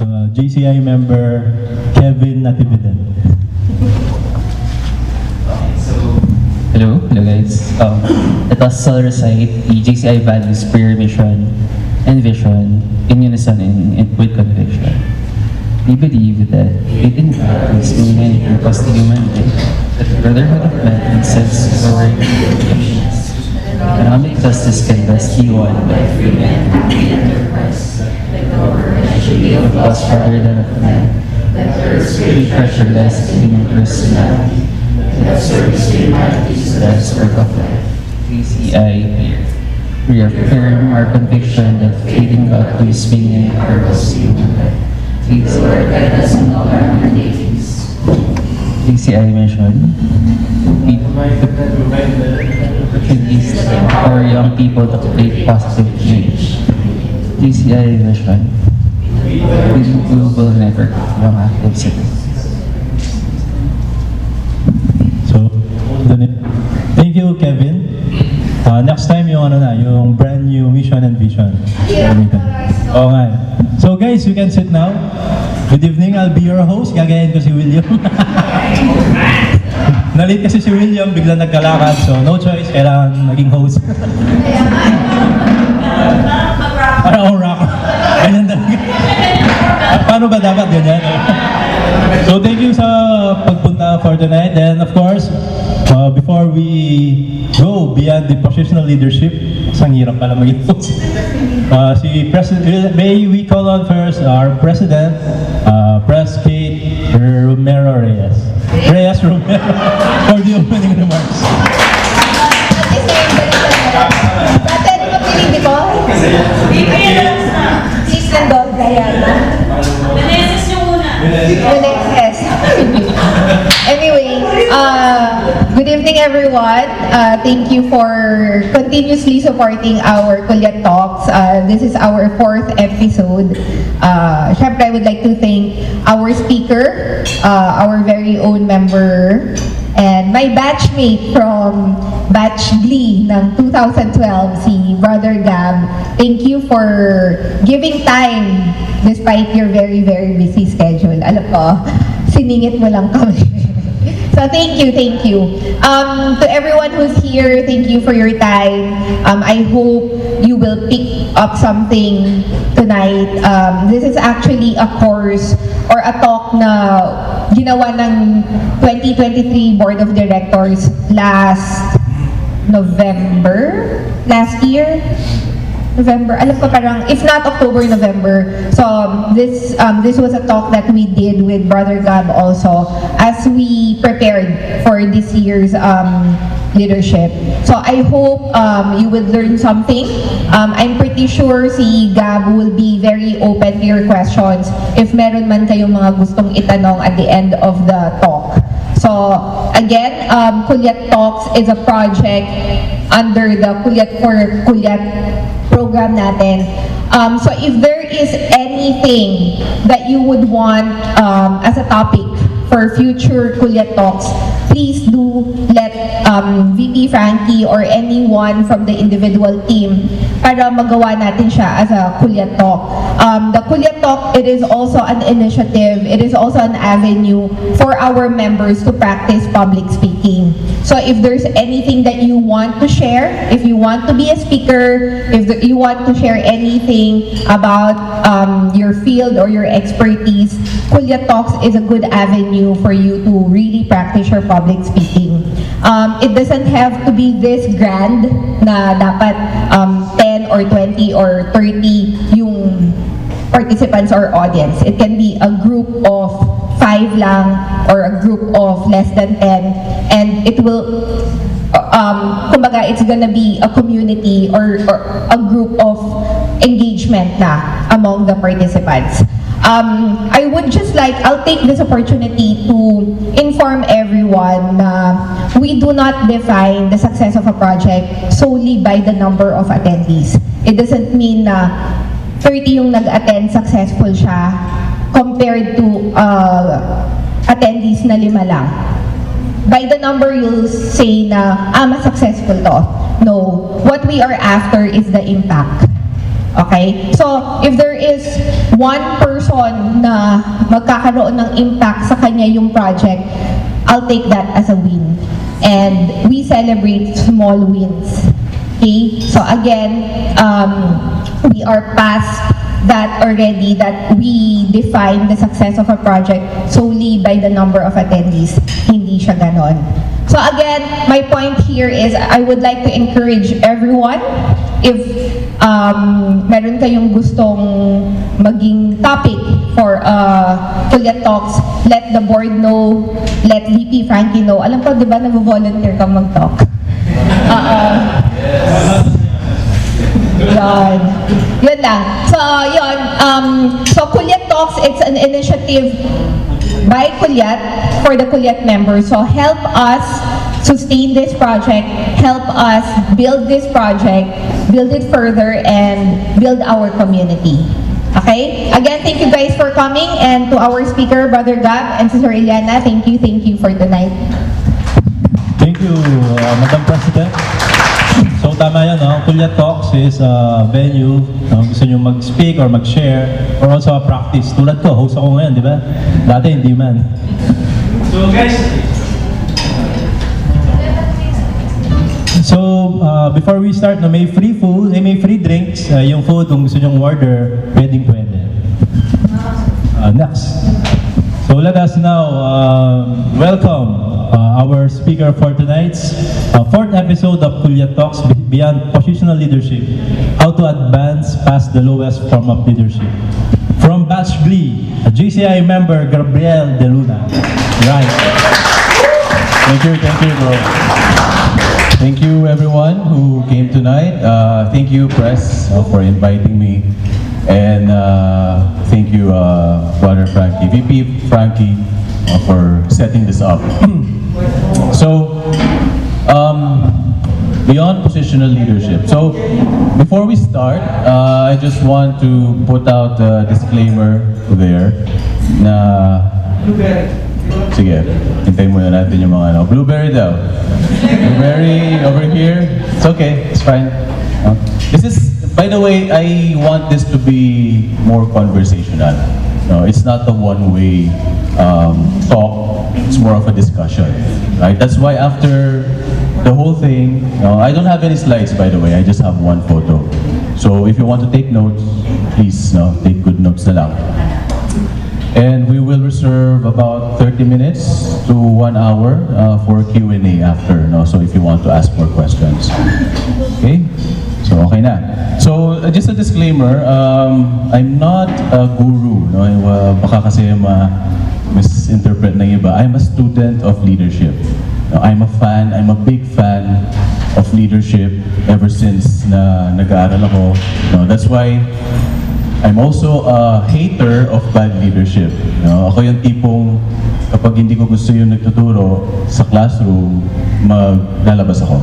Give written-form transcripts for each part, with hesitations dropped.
JCI member Kevin Natividad. Hello guys. Ito I'll recite the JCI values, prayer, mission, and vision in unison and with conviction. We believe that faith in God is humanity purpose to humanity, that brotherhood of man makes sense to our nations. Economic justice can best be won by free men free enterprise, like the government should be of us rather than of man, that there is great pressure less human personality, that service to humanity is the best work of life. JCI reaffirm our conviction that faith in God gives meaning and purpose to human life. Please, Lord, guide us in all our undertakings. JCI mission. We opportunities for young people to create positive change. JCI mission. Global network of young active citizens. So, thank you, Kevin. Next time yung brand new mission and vision. Oo nga. So guys, you can sit now. Good evening, I'll be your host. Gagayahin ko si William. Nalit kasi si William, bigla nagkalakad. So no choice, kailangan maging host. Parang rock. Ganyan talaga. Paano ba dapat ganyan? So thank you sa pagpunta for tonight. And of course, before we go beyond the positional leadership, ang hirap pala maging host. May we call on first our President, Pres Kate Romero Reyes. Reyes Romero for the opening remarks. Please nandun, Diana. Meneses yung muna. Meneses. Anyway, good evening everyone. Thank you for continuously supporting our Culiat Talks. This is our 4th episode. Syempre, I would like to thank our speaker, our very own member, and my batchmate from Batch Glee ng 2012, si Brother Gab. Thank you for giving time despite your very, very busy schedule. Alam ko, siningit mo lang kami. So thank you, thank you. To everyone who's here, thank you for your time. I hope you will pick up something tonight. This is actually a course or a talk na ginawa ng 2023 Board of Directors last November, last year. November, alam ko parang, if not October, November. So this was a talk that we did with Brother Gab also as we prepared for this year's leadership. So I hope you will learn something. I'm pretty sure si Gab will be very open to your questions if meron man kayong mga gustong itanong at the end of the talk. So again, Culiat Talks is a project under the Culiat for Culiat program natin. So if there is anything that you would want as a topic for future Culiat Talks, please do let VP Frankie or anyone from the individual team para magawa natin siya as a Culiat Talk. The Culiat Talk, it is also an initiative, it is also an avenue for our members to practice public speaking. So if there's anything that you want to share, if you want to be a speaker, if you want to share anything about your field or your expertise, Culiat Talks is a good avenue for you to really practice your public speaking. It doesn't have to be this grand na dapat 10 or 20 or 30 yung participants or audience. It can be a group of 5 lang or a group of less than 10, and it will kumbaga it's gonna be a community or a group of engagement na among the participants. I would just I'll take this opportunity to inform everyone na we do not define the success of a project solely by the number of attendees. It doesn't mean na 30 yung nag-attend, successful siya, compared to attendees na 5 lang. By the number, you'll say na, mas successful to. No. What we are after is the impact. Okay? So, if there is one person na magkakaroon ng impact sa kanya yung project, I'll take that as a win. And we celebrate small wins. Okay? So again, we are past that already, that we define the success of a project solely by the number of attendees. Hindi siya ganon. So again, my point here is I would like to encourage everyone, if meron kayong gustong maging topic for Culiat Talks, let the board know, let VP Frankie know. Alam ko, di ba, nag-volunteer ka mag-talk? Yun lang. So, yun. So, Culiat Talks, it's an initiative by Culiat for the Culiat members. So, help us sustain this project, help us build this project, build it further, and build our community. Okay? Again, thank you guys for coming, and to our speaker, Brother Gab and Sister Eliana, thank you for tonight. Thank you, Madam President. So tama yan, no? Culiat Talks is a venue na gusto nyo mag-speak or mag-share or also a practice. Tulad ko, host ako ngayon, di ba? Dati hindi man. So guys, before we start, may free food, may free drinks. Yung food, kung gusto nyo order, pwede. Next. So let us now welcome our speaker for tonight's fourth episode of Culiat Talks Beyond Positional Leadership, How to Advance Past the Lowest Form of Leadership. From Batch Glee, a GCI member, Gabriel De Luna. Right. Thank you, bro. Thank you, everyone who came tonight. Thank you, press, for inviting me. And thank you, Brother Frankie, VP Frankie, for setting this up. So, beyond positional leadership. So, before we start, I just want to put out a disclaimer there na sige, hintayin muna natin yung mga ano. Blueberry daw. Blueberry over here. It's okay, it's fine. This is, by the way, I want this to be more conversational. No, it's not a one-way talk. It's more of a discussion, right? That's why after the whole thing, I don't have any slides, by the way. I just have one photo. So if you want to take notes, please take good notes na lang. And we will reserve about 30 minutes to 1 hour for Q&A after. So if you want to ask more questions. Okay? So okay na. So just a disclaimer, I'm not a guru. Baka kasi misinterpret ng iba. I'm a student of leadership. I'm a big fan of leadership ever since na nag-aaral ako. That's why I'm also a hater of bad leadership. Ako yung tipong kapag hindi ko gusto yung nagtuturo sa classroom, maglalabas ako.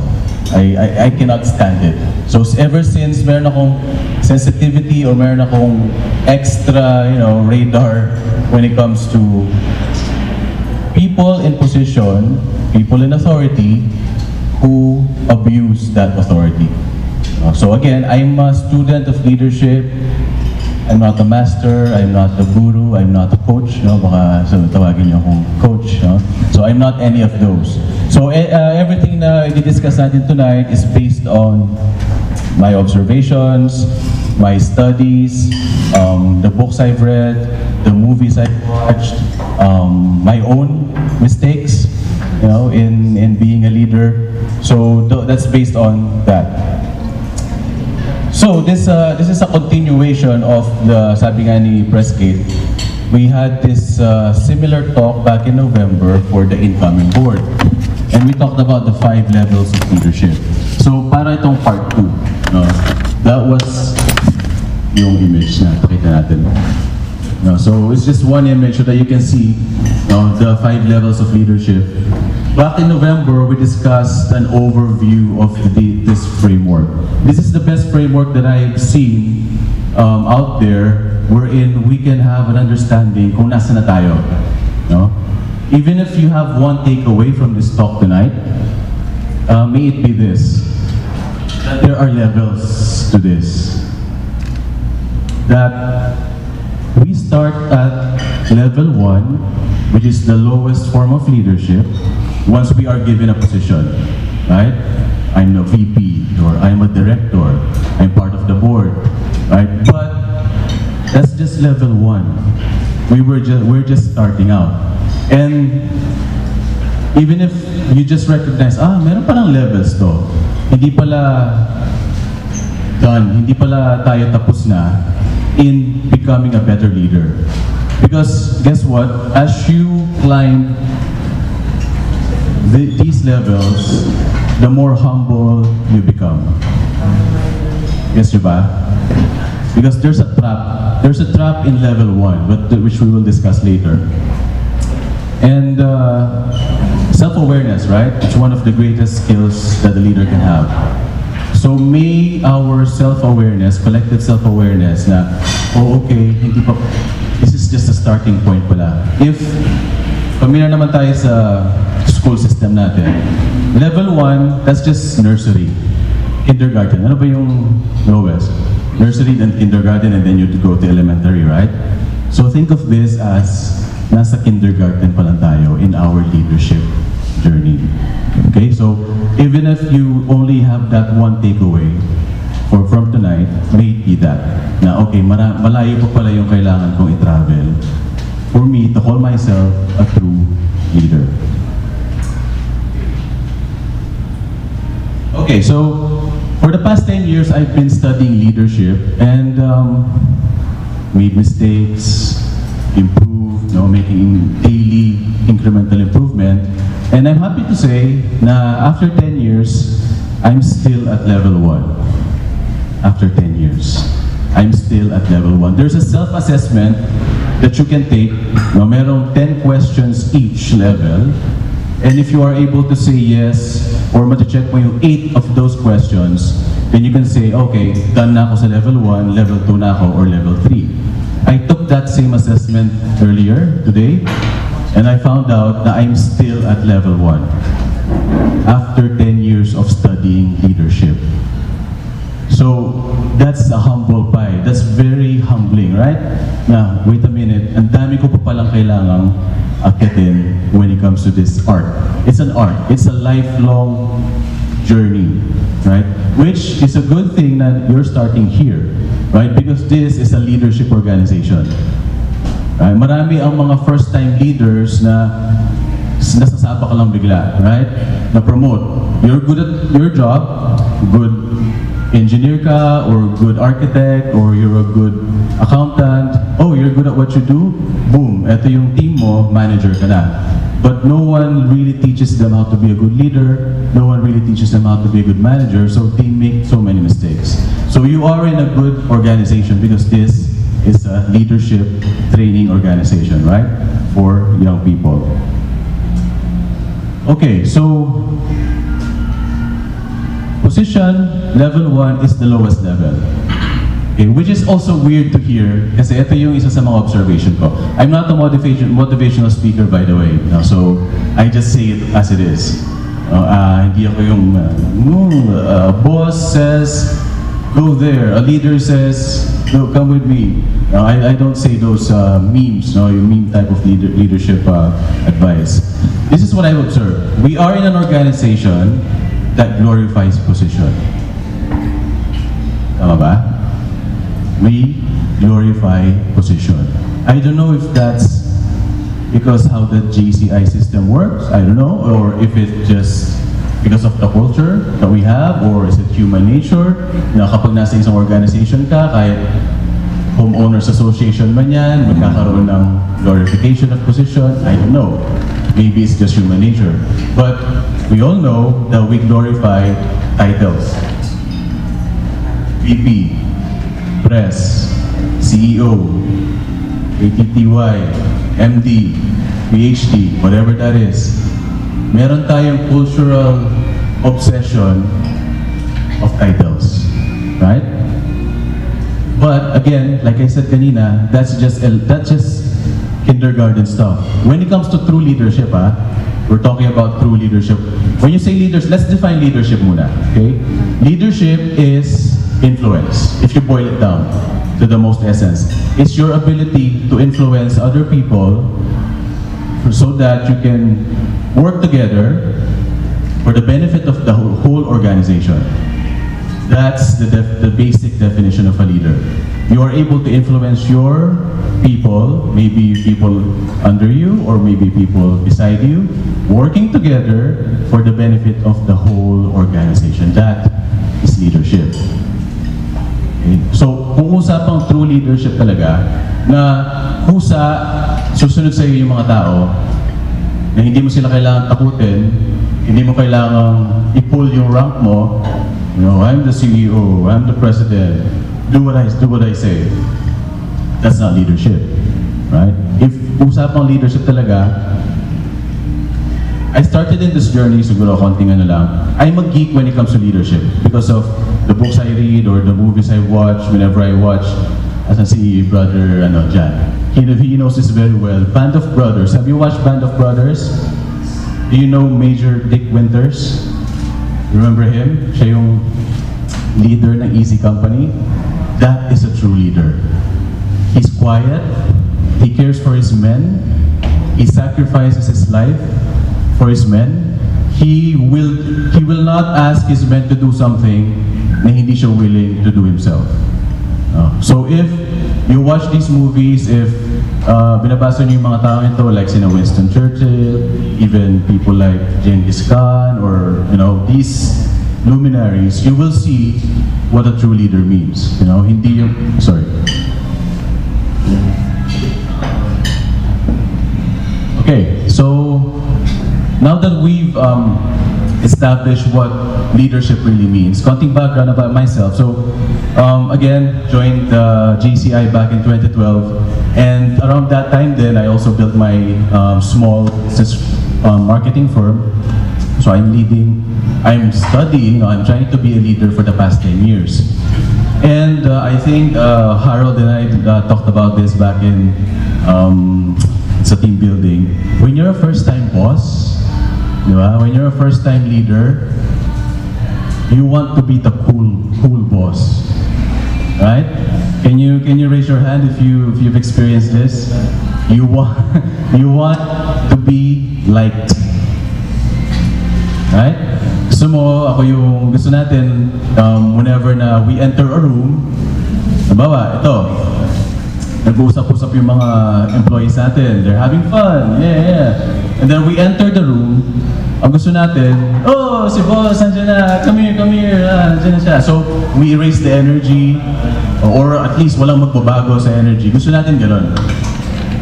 I cannot stand it. So ever since meron akong sensitivity or meron akong extra, radar when it comes to people in position, people in authority who abuse that authority. So again, I'm a student of leadership. I'm not a master, I'm not a guru, I'm not a coach, baka tawagin niyo akong coach, So I'm not any of those. So everything na i-discuss natin tonight is based on my observations, my studies, the books I've read, the movies I've watched, my own mistakes, in being a leader. So that's based on that. So this is a continuation of the, sabi nga ni Presgate, we had this similar talk back in November for the incoming board. And we talked about the 5 levels of leadership. So para itong part 2, that was yung image na nakita natin. So it's just one image so that you can see the 5 levels of leadership. Back in November, we discussed an overview of this framework. This is the best framework that I've seen out there, wherein we can have an understanding kung nasa na tayo. Even if you have one takeaway from this talk tonight, may it be this, that there are levels to this. that we start at level 1, which is the lowest form of leadership, once we are given a position, right? I'm a VP, or I'm a director, I'm part of the board, right? But that's just level 1. We're just starting out. And even if you just recognize, meron palang levels to, hindi pala done, hindi pala tayo tapos na in becoming a better leader. Because guess what? As you climb these levels, the more humble you become. Yes, diba? Because there's a trap. There's a trap in level 1, which we will discuss later. And self-awareness, right? It's one of the greatest skills that a leader can have. So may our self-awareness, collective self-awareness na, okay, hindi pa, this is just a starting point pala. If, familiar naman tayo sa school system natin, level 1, that's just nursery, kindergarten. Ano ba yung lowest? Nursery, then kindergarten, and then you go to elementary, right? So think of this as nasa kindergarten pa lang tayo in our leadership journey. Okay, so even if you only have that one takeaway from tonight, may it be that. Na okay, malayo pa pala yung kailangan kong i-travel for me to call myself a true leader. Okay, so for the past 10 years, I've been studying leadership and made mistakes, improved, making daily incremental improvement. And I'm happy to say na after 10 years, I'm still at level 1. After 10 years, I'm still at level 1. There's a self-assessment that you can take. Merong 10 questions each level. And if you are able to say yes, or mati-check mo yung 8 of those questions, then you can say, okay, done na ako sa level 1, level 2 na ako, or level 3. I took that same assessment earlier today, and I found out that I'm still at level 1 after 10 years of studying leadership. So that's a humble pie. That's very humbling, right? Now, wait a minute, ang dami ko pa palang kailangang akitin when it comes to this art. It's an art. It's a lifelong journey, right? Which is a good thing that you're starting here, right? Because this is a leadership organization. Right? Marami ang mga first-time leaders na nasasapa ka lang bigla, right? Na-promote. You're good at your job, good engineer ka, or good architect, or you're a good accountant. Oh, you're good at what you do? Boom, eto yung team mo, manager ka na. But no one really teaches them how to be a good leader. No one really teaches them how to be a good manager, so they make so many mistakes. So you are in a good organization because this is a leadership training organization, right? For young people. Okay, so position level 1 is the lowest level. Okay, which is also weird to hear kasi ito yung isa sa mga observation ko. I'm not a motivational speaker, by the way, so I just say it as it is. Hindi ako yung boss says go there, a leader says no, come with me. I don't say those memes, yung meme type of leadership advice. This is what I've observed. We are in an organization that glorifies position. Tama ba? We glorify position. I don't know if that's because how the GCI system works, I don't know, or if it's just because of the culture that we have, or is it human nature, na kapag nasa isang organization ka, kahit homeowners association man yan, magkakaroon ng glorification of position, I don't know. Maybe it's just human nature. But we all know that we glorify titles. VP, Press, CEO, ATTY, MD, PhD, whatever that is. Meron tayong cultural obsession of titles, right? But again, like I said kanina, that's just kindergarten stuff. When it comes to true leadership, we're talking about true leadership. When you say leaders, let's define leadership muna, okay? Leadership is influence. If you boil it down to the most essence, it's your ability to influence other people so that you can work together for the benefit of the whole organization. That's the basic definition of a leader. You are able to influence your people, maybe people under you or maybe people beside you, working together for the benefit of the whole organization. That is leadership. Okay? So, kung usapang true leadership talaga, na kusa susunod sa iyo yung mga tao, na hindi mo sila kailangan takutin, hindi mo kailangan i-pull yung rank mo, you know, I'm the CEO, I'm the president, do what I say. That's not leadership, right? If usapang leadership talaga, I started in this journey, siguro konting ano lang, I'm a geek when it comes to leadership because of the books I read or the movies I watch. Whenever I watch, as I see brother Jan, he knows this very well. Band of Brothers. Have you watched Band of Brothers? Do you know Major Dick Winters? Remember him? Siya yung leader ng Easy Company. That is a true leader. He's quiet. He cares for his men. He sacrifices his life for his men. He will not ask his men to do something na hindi siya willing to do himself. So if you watch these movies, if binabasa niyo yung mga tao ito, like sina Winston Churchill, even people like Genghis Khan, or you know, these luminaries, you will see what a true leader means. You know, hindi yung, sorry. Okay, so now that we've established what leadership really means, konting background about myself. So again, joined JCI back in 2012, and around that time then I also built my small marketing firm. So I'm studying, I'm trying to be a leader for the past 10 years. And I think Harold and I talked about this back in sa team building. When you're a first-time boss, when you're a first-time leader, you want to be the cool boss, right? Can you raise your hand if you've experienced this? You want to be liked, right? Gusto natin whenever na we enter a room, halimbawa, ito, nag-uusap-usap yung mga employees natin, they're having fun, yeah. And then we enter the room, ang gusto natin, oh, si boss, nandiyan na, come here, nandiyan na siya. So, we raise the energy, or at least walang magbabago sa energy. Gusto natin gano'n.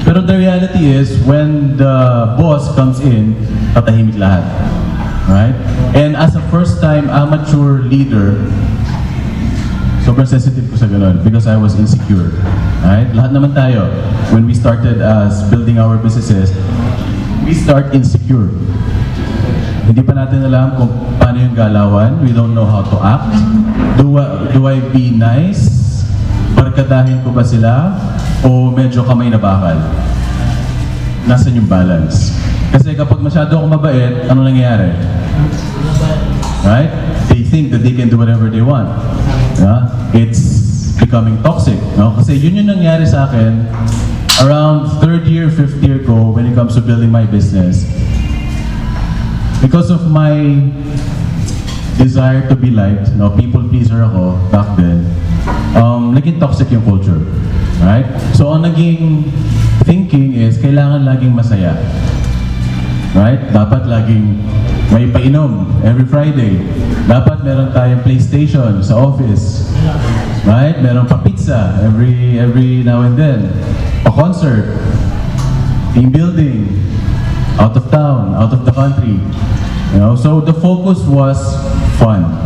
Pero the reality is, when the boss comes in, tatahimik lahat. Right? And as a first-time amateur leader, sobrang sensitive ko sa gano'n because I was insecure. Right? Lahat naman tayo, when we started as building our businesses, we start insecure. Hindi pa natin alam kung paano yung galawan. We don't know how to act. Do I be nice? Barkadahin ko ba sila? O medyo kamay na bakal? Nasaan yung balance? Kasi kapag masyado akong mabait, ano nangyayari? Right? They think that they can do whatever they want. Yeah? It's becoming toxic. No? Kasi yun yung nangyari sa akin around 3rd year, 5th year ko when it comes to building my business. Because of my desire to be liked, no, people pleaser ako back then, naging toxic yung culture. Right? So ang naging thinking is, kailangan laging masaya. Right? Dapat laging may painom every Friday. Dapat meron tayong PlayStation sa office. Right? Meron pa pizza every now and then. A concert. Team building. Out of town, out of the country. You know, so the focus was fun.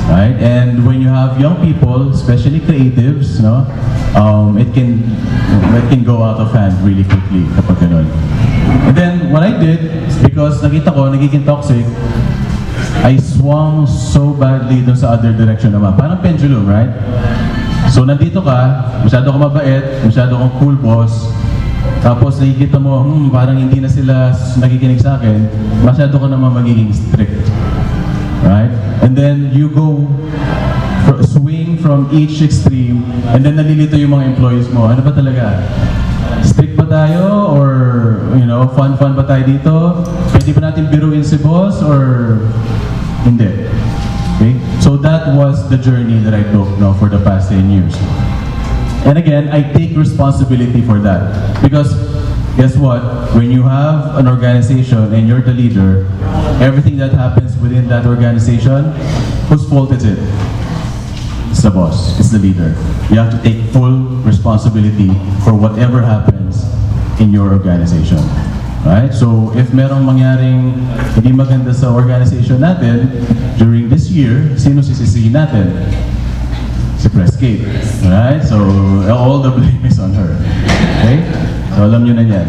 Right? And when you have young people, especially creatives, no, it can go out of hand really quickly kapag ganun. And then what I did, because nakita ko nagiging toxic, I swung so badly dun sa other direction naman. Parang pendulum, right? So nandito ka, masyado kang mabait, masyado kang cool boss, tapos nakikita mo, parang hindi na sila nakikinig sa akin, masyado ka naman magiging strict. Right? And then you go swing from each extreme, and then nalilito yung mga employees mo. Ano ba talaga? Strict ba tayo? Or, fun ba tayo dito? Pwede ba natin biruin si boss? Or hindi? Okay? So that was the journey that I took for the past 10 years. And again, I take responsibility for that. Because guess what? When you have an organization and you're the leader, everything that happens within that organization, whose fault is it? It's the boss, it's the leader. You have to take full responsibility for whatever happens in your organization. Right? So if merong mangyaring hindi maganda sa organization natin, during this year, sino sisisihin natin? Si Prescape. Right? So all the blame is on her. Okay? So alam nyo na yan.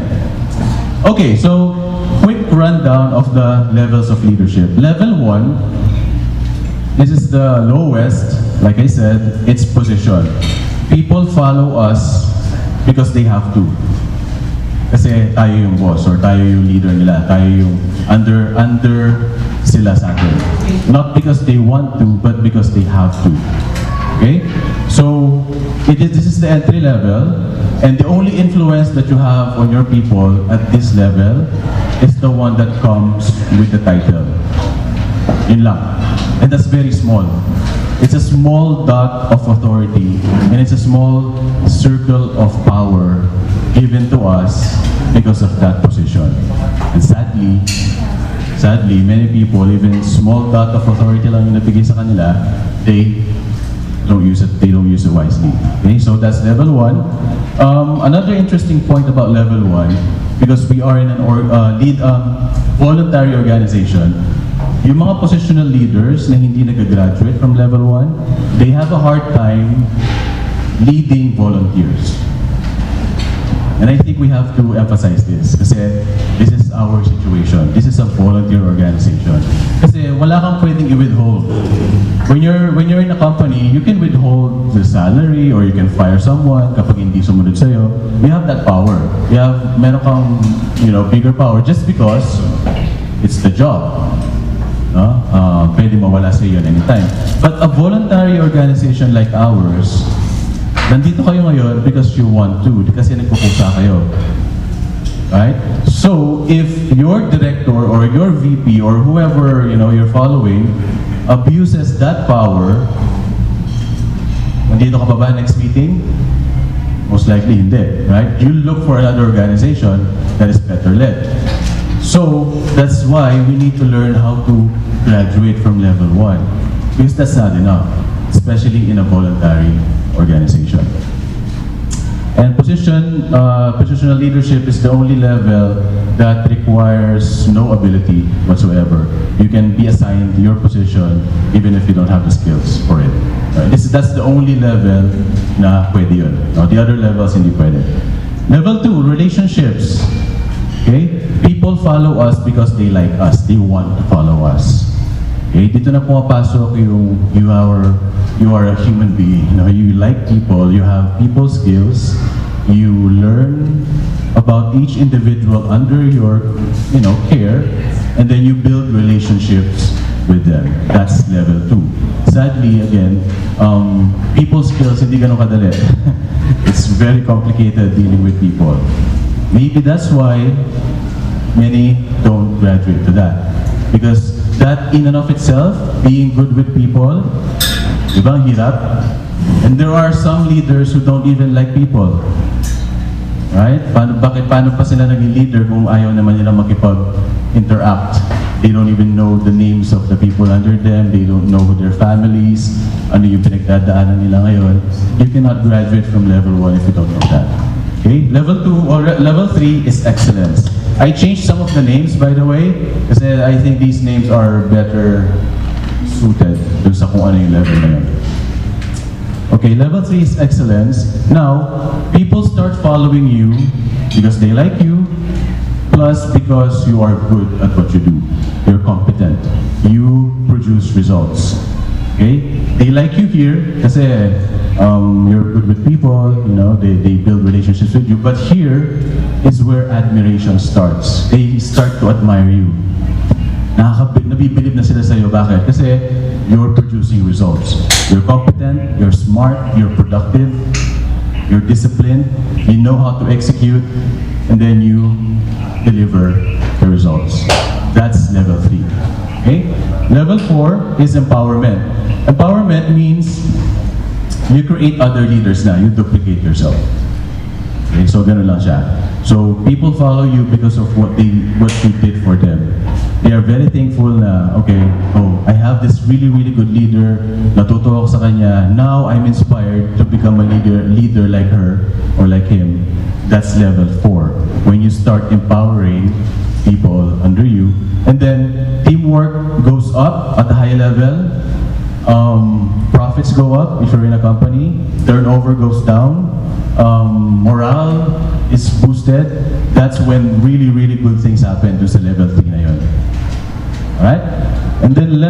Okay, so quick rundown of the levels of leadership. Level 1, this is the lowest. Like I said, it's position. People follow us because they have to. Kasi tayo yung boss or tayo yung leader nila, tayo yung under sila sa atin. Not because they want to, but because they have to. Okay? So, this is the entry level, and the only influence that you have on your people at this level is the one that comes with the title. Yun lang. And that's very small. It's a small dot of authority, and it's a small circle of power given to us because of that position. And sadly, many people, even small dot of authority lang yung nabigay sa kanila, they don't use it wisely. Okay, so that's level 1. Another interesting point about level 1, because we are in an voluntary organization, yung mga positional leaders na hindi nag-graduate from level 1, they have a hard time leading volunteers. And I think we have to emphasize this kasi this is our situation. This is a volunteer organization. Kasi wala kang pwedeng i-withhold. When you're in a company, you can withhold the salary or you can fire someone kapag hindi sumunod sa'yo. You have that power. Meron kang, bigger power just because it's the job. No? Pwede mawala sa iyo anytime. But a voluntary organization like ours, nandito kayo ngayon because you want to, kasi nagpupusa kayo. Right? So, if your director or your VP or whoever you're following abuses that power, nandito ka pa ba next meeting? Most likely hindi. Right? You look for another organization that is better led. So, that's why we need to learn how to graduate from level 1. Because that's not enough, especially in a voluntary organization. And positional leadership is the only level that requires no ability whatsoever. You can be assigned your position even if you don't have the skills for it. That's the only level na pwede yun. The other levels hindi pwede. Level 2, relationships. Okay? People follow us because they like us. They want to follow us. Okay? Dito na pumapasok yung you are a human being. You like people. You have people skills. You learn about each individual under your care, and then you build relationships with them. That's level 2. Sadly, again, people skills hindi ganun kadali. It's very complicated dealing with people. Maybe that's why many don't graduate to that. Because that in and of itself, being good with people, ibang hirap. And there are some leaders who don't even like people. Right? Paano pa sila naging leader kung ayaw naman nila makipag-interact? They don't even know the names of the people under them. They don't know their families. Ano yung pinagdadaanan nila ngayon. You cannot graduate from level 1 if you don't know that. Okay? Level 2 or level 3 is excellence. I changed some of the names, by the way, because I think these names are better suited dun sa kung ano yung level na yun. Okay, level 3 is excellence. Now, people start following you because they like you, plus because you are good at what you do. You're competent. You produce results. Okay? They like you here kasi you're good with people, they build relationships with you. But here is where admiration starts. They start to admire you. Nabibilib na sila sa'yo. Bakit? Kasi you're producing results. You're competent, you're smart, you're productive, you're disciplined, you know how to execute, and then you deliver the results. That's level 3. Okay? Level 4 is empowerment. Empowerment means you create other leaders na, you duplicate yourself. Okay, so ganun lang siya. So people follow you because of what you did for them. They are very thankful na, okay, oh, I have this really good leader, natuto ako sa kanya, now I'm inspired to become a leader like her or like him. That's level 4. When you start empowering people under you, and then teamwork goes up at a high level, profits go up if you're in a company, turnover goes down, morale is boosted. That's when really good things happen to sa level 3 na yun. Alright? And then,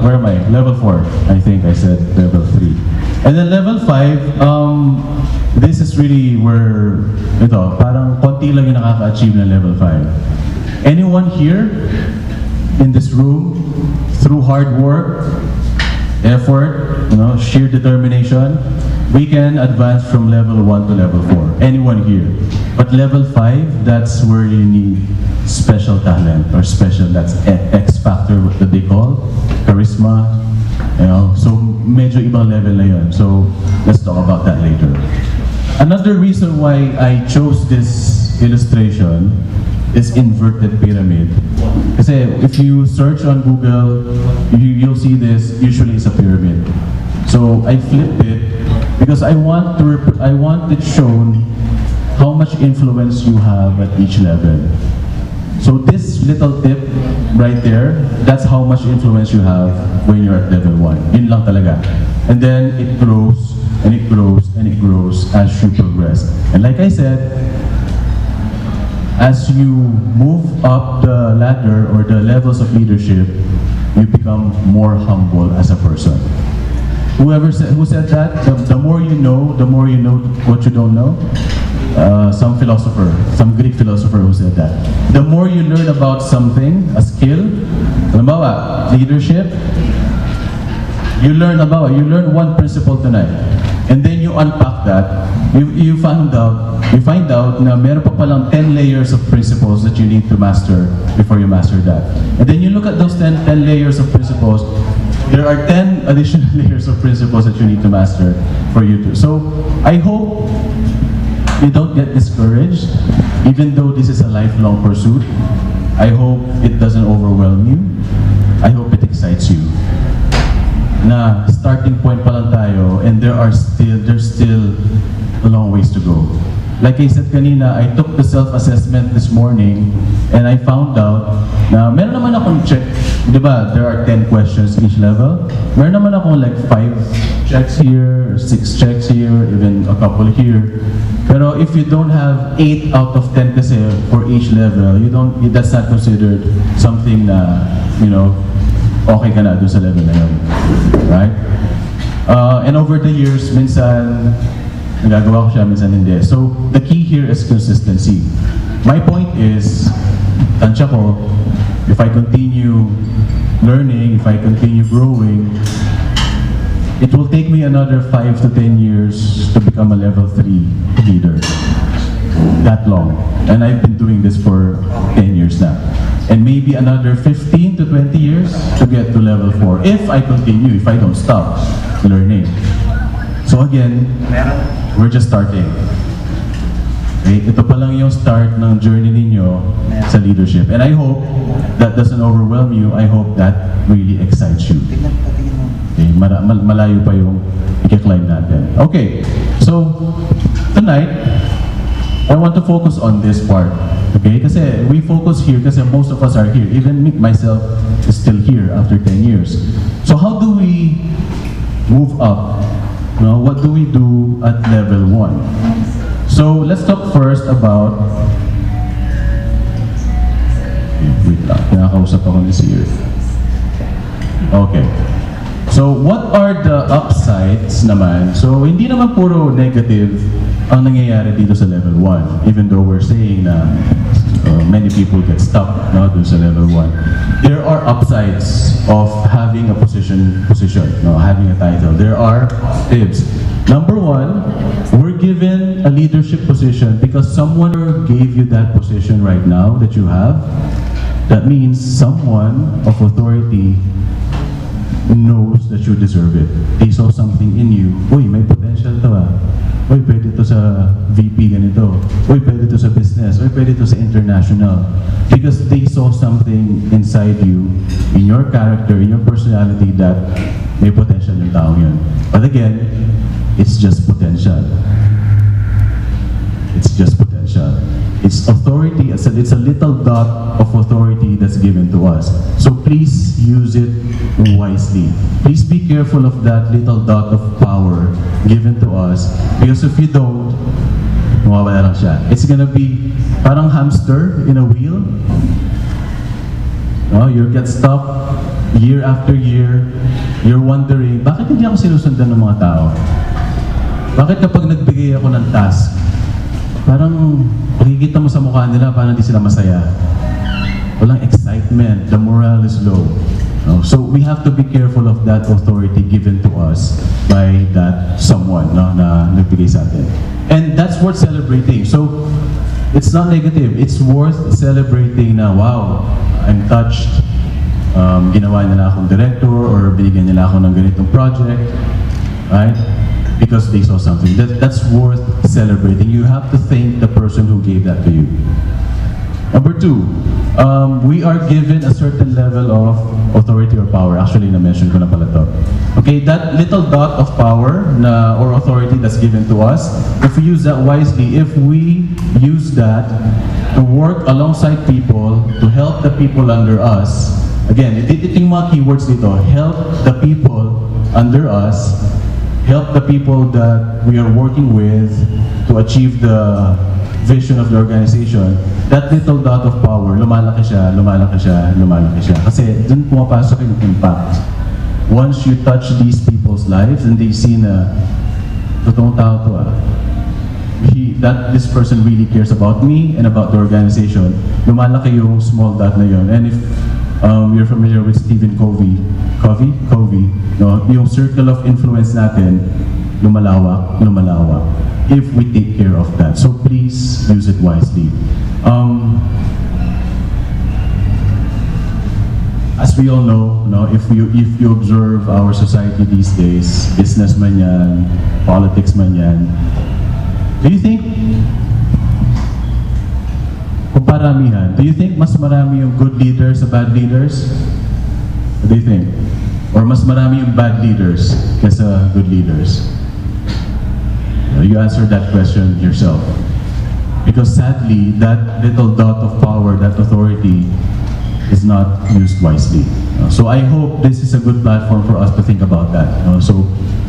where am I? Level 4. I think I said level 3. And then level 5, this is really where, parang konti lang yung nakaka-achieve na level 5. Anyone here in this room, through hard work, effort, sheer determination, we can advance from level 1 to level 4. Anyone here. But level 5, that's where you need special talent or special, that's X factor, what they call, charisma, so medyo ibang level na yun. So let's talk about that later. Another reason why I chose this illustration is inverted pyramid. Kasi if you search on Google, you'll see this, usually it's a pyramid. So I flipped it because I want it shown how much influence you have at each level. So this little tip right there, that's how much influence you have when you're at level 1. Yun lang talaga. And then it grows, and it grows, and it grows as you progress. And like I said, as you move up the ladder or the levels of leadership, you become more humble as a person. Who said that? The more you know what you don't know. Some Greek philosopher who said that. The more you learn about something, a skill, halimbawa, leadership, you learn one principle tonight. And then you unpack that, you find out na meron pa palang 10 layers of principles that you need to master before you master that. And then you look at those 10 layers of principles, there are 10 additional layers of principles that you need to master for you to. So I hope you don't get discouraged, even though this is a lifelong pursuit. I hope it doesn't overwhelm you. I hope it excites you. Na starting point pa lang tayo, and there's still a long ways to go. Like I said kanina, I took the self-assessment this morning, and I found out na meron naman akong check, di ba, there are 10 questions each level. Meron naman akong like 5 checks here, 6 checks here, even a couple here. Pero if you don't have 8 out of 10 kasi for each level, that's not considered something na, okay ka na dun sa level na yun. Right? And over the years, minsan, nagagawa ko siya, minsan hindi. So, the key here is consistency. My point is, tansya ko, if I continue learning, if I continue growing, it will take me another 5 to 10 years to become a level 3 leader. That long. And I've been doing this for 10 years now. And maybe another 15 to 20 years to get to level 4. If I continue, if I don't stop learning. So again, we're just starting. Okay? Ito pa lang yung start ng journey ninyo sa leadership. And I hope that doesn't overwhelm you. I hope that really excites you. Okay? Malayo pa yung i-climb natin. Okay, so tonight, I want to focus on this part. Okay? Kasi we focus here kasi most of us are here. Even me, myself, is still here after 10 years. So how do we move up? What do we do at level 1? So let's talk first about... Wait lang, kinakausap ako ni Sir. Okay. So what are the upsides naman? So hindi naman puro negative ang nangyayari dito sa level 1. Even though we're saying na many people get stuck, no, dun sa level 1. There are upsides of having a position, no, having a title. There are tips. Number 1, we're given a leadership position because someone gave you that position right now that you have. That means someone of authority knows that you deserve it. They saw something in you. Uy, may potential to ah. Uy, pwede to sa VP ganito. Uy, pwede to sa business. Uy, pwede to sa international. Because they saw something inside you, in your character, in your personality that may potential yung tao yun. But again, it's just potential. It's just potential. It's authority, it's a little dot of authority that's given to us. So please use it wisely. Please be careful of that little dot of power given to us, because if you don't, mawawala lang siya. It's gonna be parang hamster in a wheel. No, you get stuck year after year. You're wondering, bakit hindi ako sinusundan ng mga tao? Bakit kapag nagbigay ako ng task, parang makikita mo sa mukha nila, parang hindi sila masaya. Walang excitement, the morale is low. No? So we have to be careful of that authority given to us by that someone, no, na nagbigay sa atin. And that's worth celebrating. So it's not negative, it's worth celebrating na, wow, I'm touched. Ginawa nila akong director or binigyan nila ako ng ganitong project. Right? Because they saw something. That's worth celebrating. You have to thank the person who gave that to you. Number 2, we are given a certain level of authority or power. Actually, na-mention ko na pala to. Okay, that little dot of power or authority that's given to us, if we use that wisely, if we use that to work alongside people, to help the people under us, again, ito yung mga keywords dito, help the people under us, help the people that we are working with to achieve the vision of the organization, that little dot of power, lumalaki siya, lumalaki siya, lumalaki siya. Kasi dun pumapasok yung impact. Once you touch these people's lives and they see na, totoong tao to ah, this person really cares about me and about the organization, lumalaki yung small dot na yun. And if you're familiar with Stephen Covey, no, yung circle of influence natin, lumalawak, lumalawak, if we take care of that. So please use it wisely. As we all know, no, if you observe our society these days, businessman yan, politics man yan, do you think, kung paramihan, do you think mas marami yung good leaders sa bad leaders? What do you think? Or mas marami yung bad leaders kaysa good leaders? You answer that question yourself. Because sadly, that little dot of power, that authority, is not used wisely. So I hope this is a good platform for us to think about that. So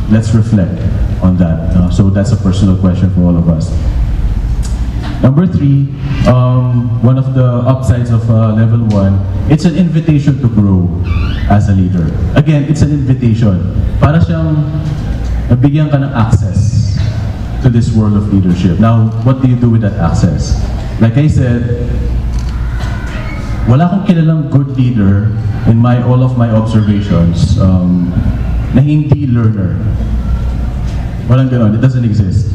let's reflect on that. So that's a personal question for all of us. Number 3, one of the upsides of level 1, it's an invitation to grow as a leader. Again, it's an invitation. Para siyang nabigyan ka ng access to this world of leadership. Now, what do you do with that access? Like I said, wala akong kilalang good leader in all of my observations na hindi learner. Walang ganon, it doesn't exist.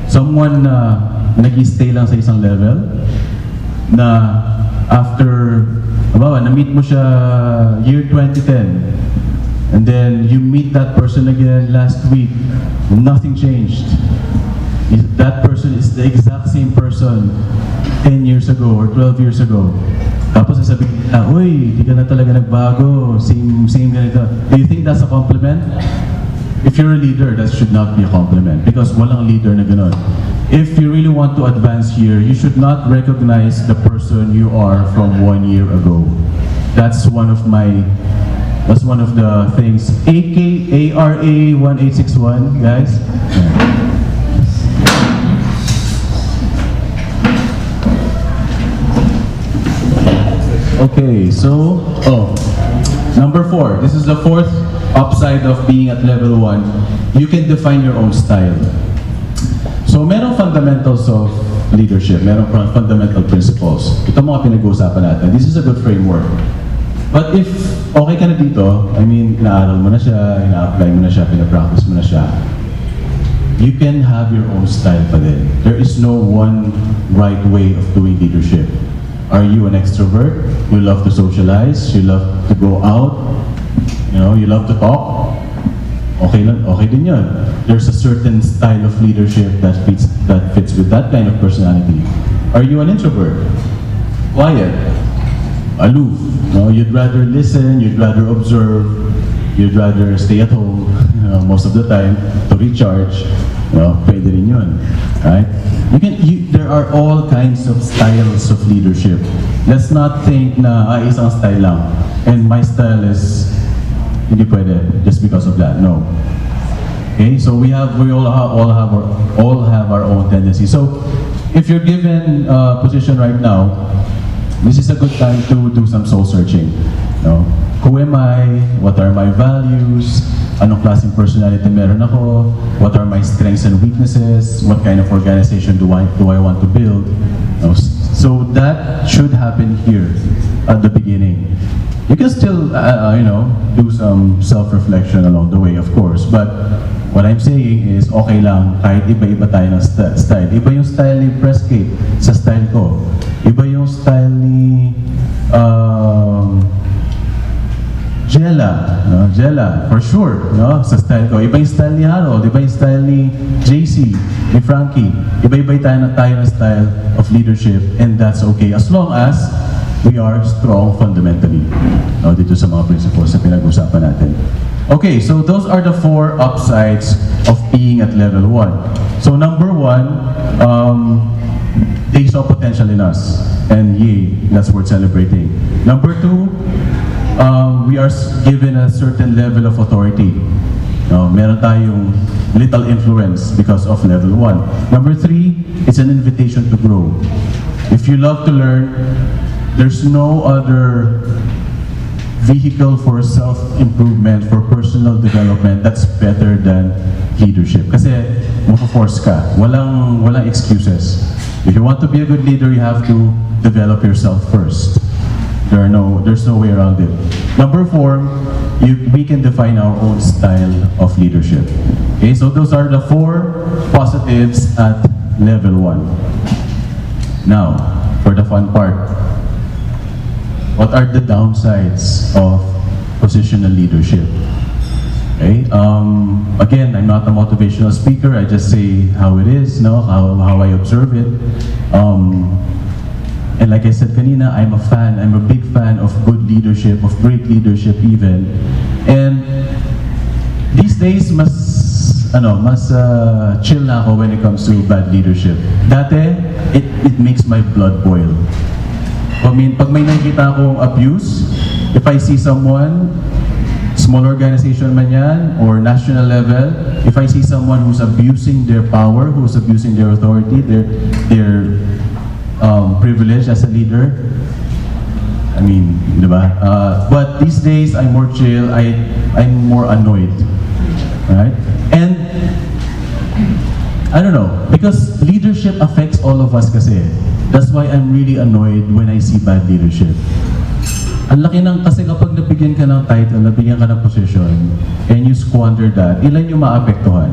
Someone na nag-stay lang sa isang level, na after, na-meet mo siya year 2010, and then you meet that person again last week, nothing changed. That person is the exact same person 10 years ago or 12 years ago. Tapos sasabihin nila, uy, di ka na talaga nagbago, same ganito. Do you think that's a compliment? If you're a leader, that should not be a compliment, because walang leader na ganon. If you really want to advance here, you should not recognize the person you are from 1 year ago. That's one of the things. ARA 1861, guys. Okay, so, number 4. This is the 4th upside of being at level 1. You can define your own style. So, merong fundamentals of leadership, meron fundamental principles. Ito mga pinag-uusapan natin. This is a good framework. But if okay ka na dito, I mean, inaaral mo na siya, ina-apply mo na siya, pinapractice mo na siya, you can have your own style pa din. There is no one right way of doing leadership. Are you an extrovert? You love to socialize? You love to go out? You know, you love to talk? Okay lang, okay din yun. There's a certain style of leadership that fits with that kind of personality. Are you an introvert? Quiet? Aloof? No, you'd rather listen, you'd rather observe, you'd rather stay at home most of the time to recharge. Pwede rin yun, right? There are all kinds of styles of leadership. Let's not think na isang style lang, and my style is hindi pwede just because of that. No. Okay, so we all have our own tendencies. So if you're given a position right now, this is a good time to do some soul searching. Who am I? What are my values? Anong klaseng personality meron ako? What are my strengths and weaknesses? What kind of organization do I want to build? So that should happen here at the beginning. You can still, do some self-reflection along the way, of course. But what I'm saying is, okay lang, kahit iba-iba tayo ng style. Iba yung style ni Prescott sa style ko. Iba yung style ni Jella, for sure, sa style ko. Iba yung style ni Harold, iba yung style ni JC, ni Frankie. Iba-iba tayo ng style of leadership, and that's okay as long as we are strong fundamentally. Dito sa mga principles na pinag-usapan natin. Okay, so those are the 4 upsides of being at level 1. So number 1, they saw potential in us, and yay, that's worth celebrating. Number 2, we are given a certain level of authority. Meron tayong little influence because of level 1. Number 3, it's an invitation to grow. If you love to learn, there's no other vehicle for self-improvement, for personal development that's better than leadership. Kasi mapo-force ka. Walang excuses. If you want to be a good leader, you have to develop yourself first. There's no way around it. Number 4, we can define our own style of leadership. Okay, so those are the 4 positives at level 1. Now, for the fun part, what are the downsides of positional leadership? Okay, again, I'm not a motivational speaker. I just say how it is, how I observe it. And like I said kanina, I'm a big fan of good leadership, of great leadership even. And these days, mas chill na ako when it comes to bad leadership. Dati, it makes my blood boil. Pag may nakikita akong abuse, if I see someone, small organization man yan, or national level, if I see someone who's abusing their power, who's abusing their authority, their privilege as a leader, I mean, diba? But these days, I'm more chill, I'm more annoyed, right? And, I don't know, because leadership affects all of us kasi. That's why I'm really annoyed when I see bad leadership. Ang laki kasi kapag nabigyan ka ng title, nabigyan ka ng position, and you squander that, ilan yung maapektuhan?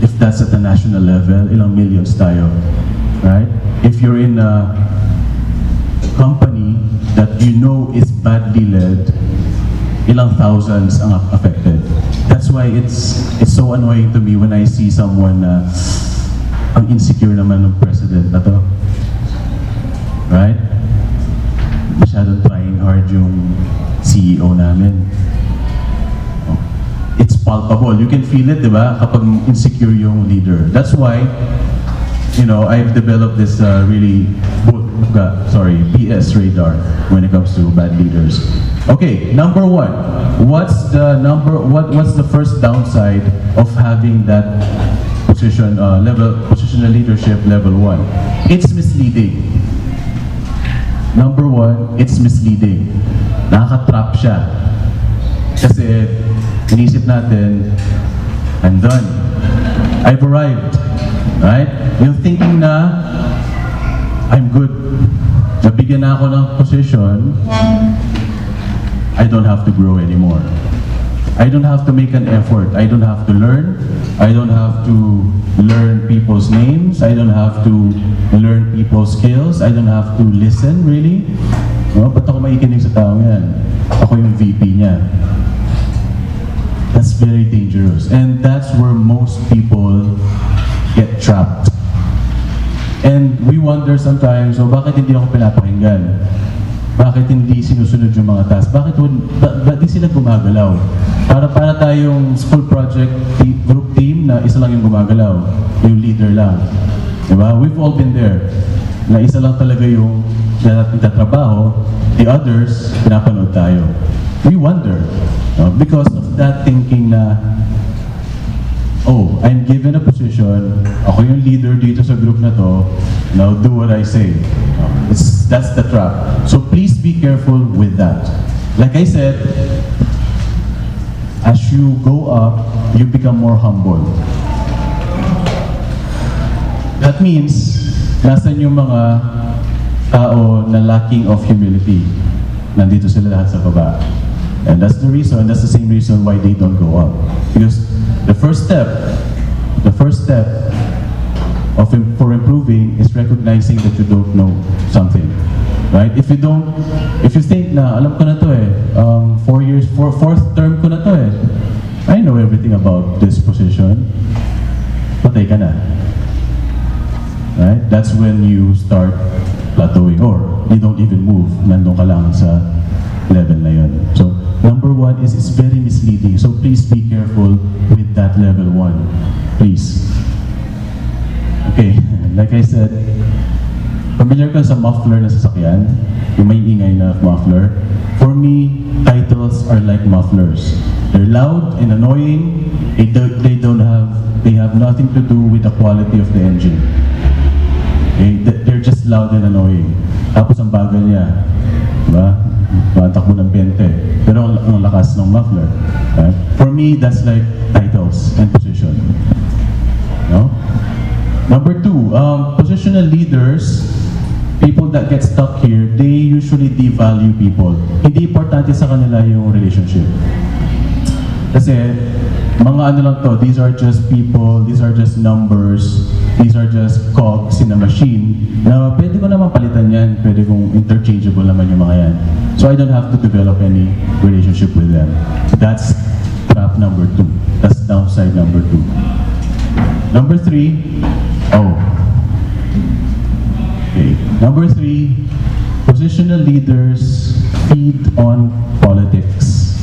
If that's at the national level, ilang millions tayo, right? If you're in a company that you know is badly led, ilang thousands ang affected. That's why it's so annoying to me when I see someone ang insecure naman ng president na to. Right? Masyadong trying hard yung CEO namin. It's palpable. You can feel it, di ba? Kapag insecure yung leader. That's why, I've developed this PS radar when it comes to bad leaders. Okay, number 1. What's the first downside of having that positional leadership level 1? It's misleading. Number 1, it's misleading. Nakaka-trap siya. Kasi inisip natin, I'm done. I've arrived. Right? Yung thinking na, I'm good. Nabigyan na ako ng position, I don't have to grow anymore. I don't have to make an effort. I don't have to learn. I don't have to learn people's names. I don't have to learn people's skills. I don't have to listen, really. No? Ba't ako maikinig sa tao yan? Ako yung VP niya. That's very dangerous. And that's where most people get trapped. And we wonder sometimes, bakit hindi ako pinapakinggan? Bakit hindi sinusunod yung mga task? Bakit di sila gumagalaw? Para tayong school project group team na isa lang yung gumagalaw, yung leader lang. Diba? We've all been there. Na isa lang talaga yung nagtatrabaho, the others, pinapanood tayo. We wonder, because of that thinking na, oh, I'm given a position, ako yung leader dito sa group na to, now do what I say. That's the trap. So please be careful with that. Like I said, as you go up, you become more humble. That means, nasan yung mga tao na lacking of humility? Nandito sila lahat sa baba. And that's the reason, that's the same reason why they don't go up. Because the first step for improving is recognizing that you don't know something, right? If you think na alam ko na to fourth term ko na to I know everything about this position, patay ka na, right? That's when you start plateauing or you don't even move, nandun ka lang sa level na yun. So number one is it's very misleading. So please be careful with that level 1, please. Okay, like I said, familiar ka sa muffler na sasakyan, yung may ingay na muffler. For me, titles are like mufflers. They're loud and annoying. They have nothing to do with the quality of the engine. Okay? They're just loud and annoying. Tapos ang bagal niya, diba? Takbo ng 20. Pero ang lakas ng muffler. Right? For me, that's like titles and position. No? Number 2, positional leaders, people that get stuck here, they usually devalue people. Hindi importante sa kanila yung relationship. Kasi, mga ano lang to, these are just people, these are just numbers, these are just cogs in a machine, na pwede ko naman palitan yan, pwede kong interchangeable naman yung mga yan. So I don't have to develop any relationship with them. That's trap number 2. That's downside number 2. Number 3, Number 3, positional leaders feed on politics.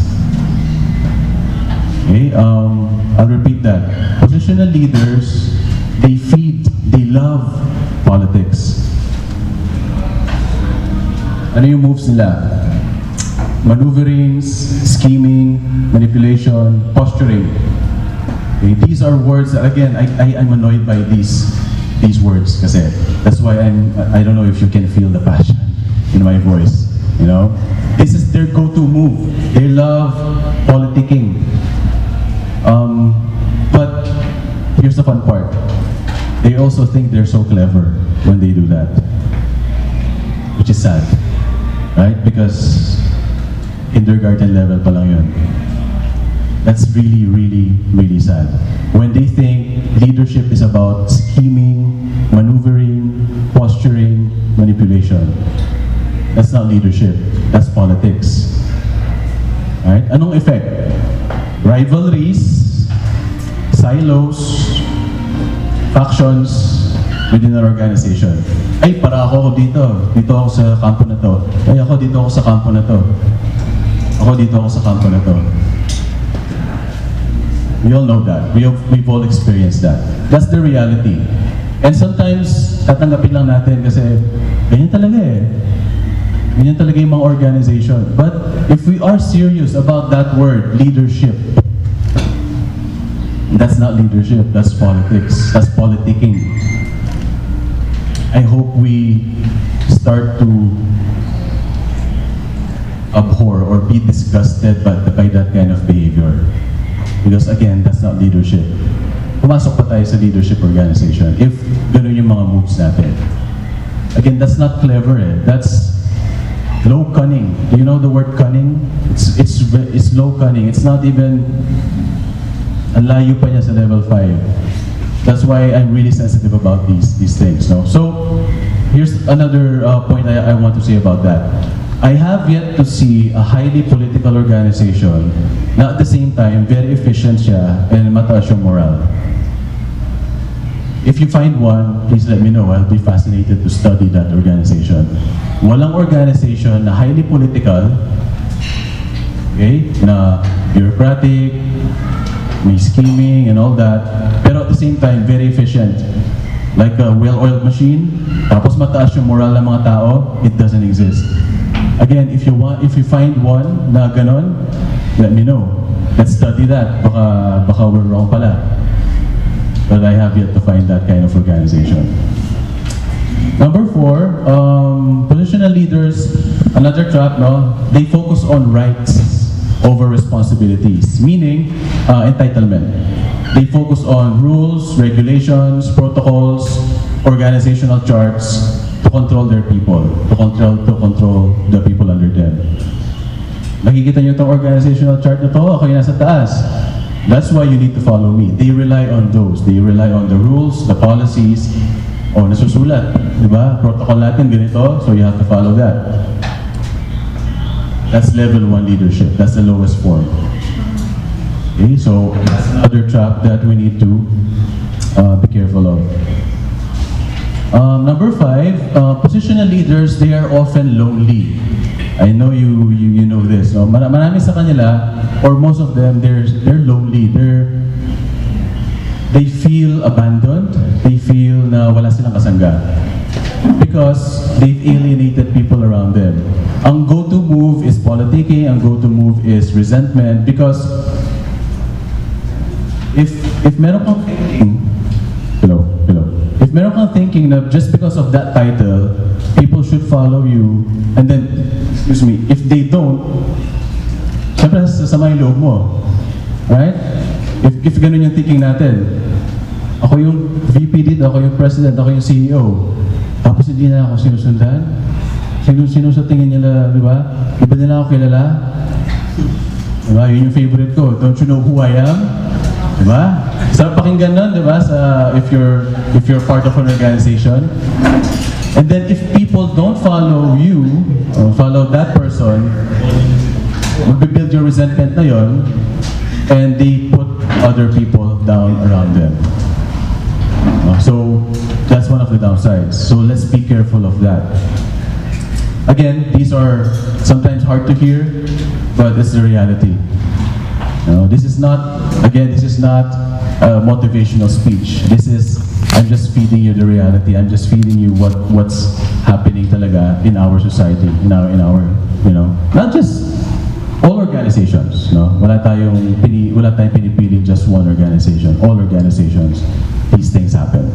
Okay, I'll repeat that. Positional leaders, they love politics. Ano yung moves nila? Maneuverings, scheming, manipulation, posturing. Okay, these are words that, again, I'm annoyed by these words kasi that's why I don't know if you can feel the passion in my voice, you know? This is their go-to move. They love politicking. But here's the fun part. They also think they're so clever when they do that, which is sad, right? Because kindergarten level pa lang yun. That's really, really, really sad. When they think leadership is about scheming, maneuvering, posturing, manipulation. That's not leadership. That's politics. Right? Anong effect? Rivalries, silos, factions within an organization. Ay, para ako dito. Dito ako sa kampo na to. Ay, ako dito ako sa kampo na to. Ako dito ako sa kampo na to. We all know that. We've all experienced that. That's the reality. And sometimes, tatanggapin lang natin kasi ganyan talaga Ganyan talaga yung mga organization. But if we are serious about that word, leadership, that's not leadership, that's politics. That's politicking. I hope we start to abhor or be disgusted by that kind of behavior. Because again, that's not leadership. pumasok pa tayo sa leadership organization if gano'n yung mga moves natin. Again, that's not clever eh. That's low cunning. Do you know the word cunning? It's low cunning. It's not even, ang layo pa niya sa level 5. That's why I'm really sensitive about these things. No? So, here's another point I want to say about that. I have yet to see a highly political organization na at the same time, very efficient siya and mataas yung moral. If you find one, please let me know. I'll be fascinated to study that organization. Walang organization na highly political, okay, na bureaucratic, may scheming and all that, pero at the same time, very efficient. Like a well-oiled machine, tapos mataas yung moral ng mga tao, it doesn't exist. Again, if you find one na ganon, let me know. Let's study that. Baka we're wrong pala. But I have yet to find that kind of organization. Number 4, positional leaders, another trap, no? They focus on rights over responsibilities, meaning entitlement. They focus on rules, regulations, protocols, organizational charts to control their people, to control the people under them. Nakikita niyo itong organizational chart na to, ako yung nasa taas. That's why you need to follow me. They rely on those. They rely on the rules, the policies. O, nasusulat, di ba? Protocol natin ganito, so you have to follow that. That's level 1 leadership. That's the lowest form. Okay, so that's another trap that we need to be careful of. Number 5, positional leaders, they are often lonely. I know you know this. No? Marami sa kanila, or most of them, they're lonely. They feel abandoned. They feel na wala silang kasangga. Because they've alienated people around them. Ang go-to move is politicking. Ang go-to move is resentment. Because if meron kang thinking, if meron kang thinking na just because of that title, people should follow you, and then, excuse me, if they don't, syempre sasama yung loob mo. Right? If ganun yung thinking natin, ako yung VP dito, ako yung president, ako yung CEO, tapos hindi na ako sinusundan, sino sa tingin nila, di ba? Iba nila ako kilala? Di ba? Yun yung favorite ko. Don't you know who I am? Di ba? Sarap pakinggan nun, di ba? If you're part of an organization. And then if people don't follow you, or follow that person, magbibuild your resentment na yun, and they put other people down around them. So that's one of the downsides. So let's be careful of that. Again, these are sometimes hard to hear, but it's the reality. This is not motivational speech. I'm just feeding you the reality. I'm just feeding you what's happening talaga in our society, in our not just all organizations. Wala tayong pinipiling just one organization. All organizations, these things happen.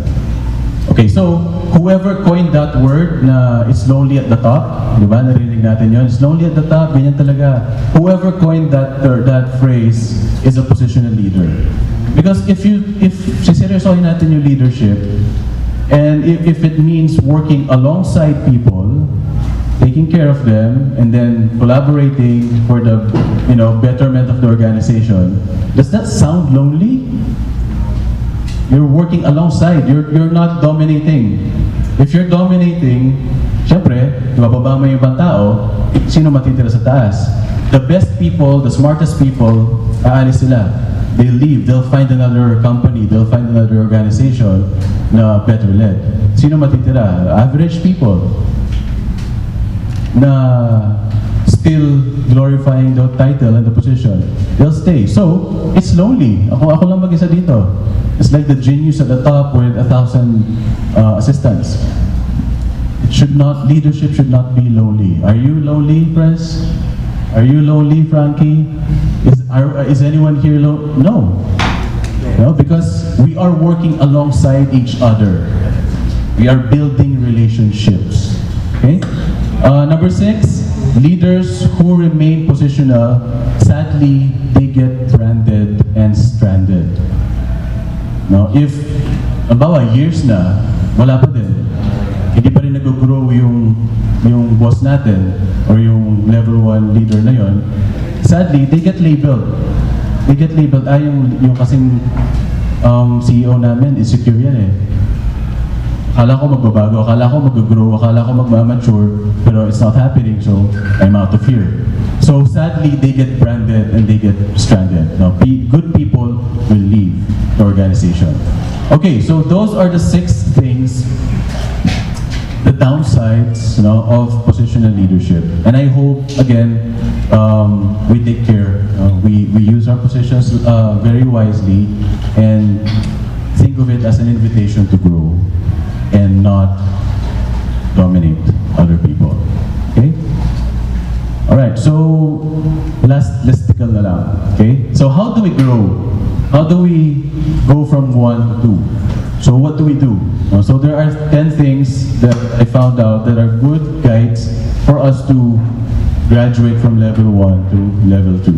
Okay, so whoever coined that word na it's lonely at the top, di ba? Narinig natin yun. It's lonely at the top, ganyan talaga. Whoever coined that phrase is a positional leader. Because if siseryosohin natin yung leadership, and if it means working alongside people, taking care of them, and then collaborating for the betterment of the organization, does that sound lonely? You're working alongside. You're not dominating. If you're dominating, syempre, bababa mo yung ibang tao, sino matitira sa taas? The best people, the smartest people, aalis sila. They'll leave. They'll find another company. They'll find another organization na better led. Sino matitira? Average people na still glorifying the title and the position. They'll stay. So, it's lonely. Ako lang mag-isa dito. It's like the genius at the top with 1,000 assistants. Leadership should not be lonely. Are you lonely, Press? Are you lonely, Frankie? Is anyone here lonely? No, because we are working alongside each other. We are building relationships. Okay? Number 6, leaders who remain positional, sadly, they get branded and stranded. No? If, halimbawa, years na, wala pa din. Hindi pa rin nag-grow yung boss natin or yung level 1 leader na yon. Sadly, they get labeled. They get labeled, yung kasing CEO namin, insecure yan eh. Akala ko magbabago, akala ko mag-grow, akala ko mag-mature, pero it's not happening, so I'm out of here. So sadly, they get branded and they get stranded. Now, good people will leave the organization. Okay, so those are the 6 things, the downsides, of positional leadership. And I hope, again, we take care, we use our positions very wisely and think of it as an invitation to grow and not dominate other people. Okay? Alright, so last listicle na lang. Okay? So how do we grow? How do we go from 1 to 2? So what do we do? So there are 10 things that I found out that are good guides for us to graduate from level 1 to level 2.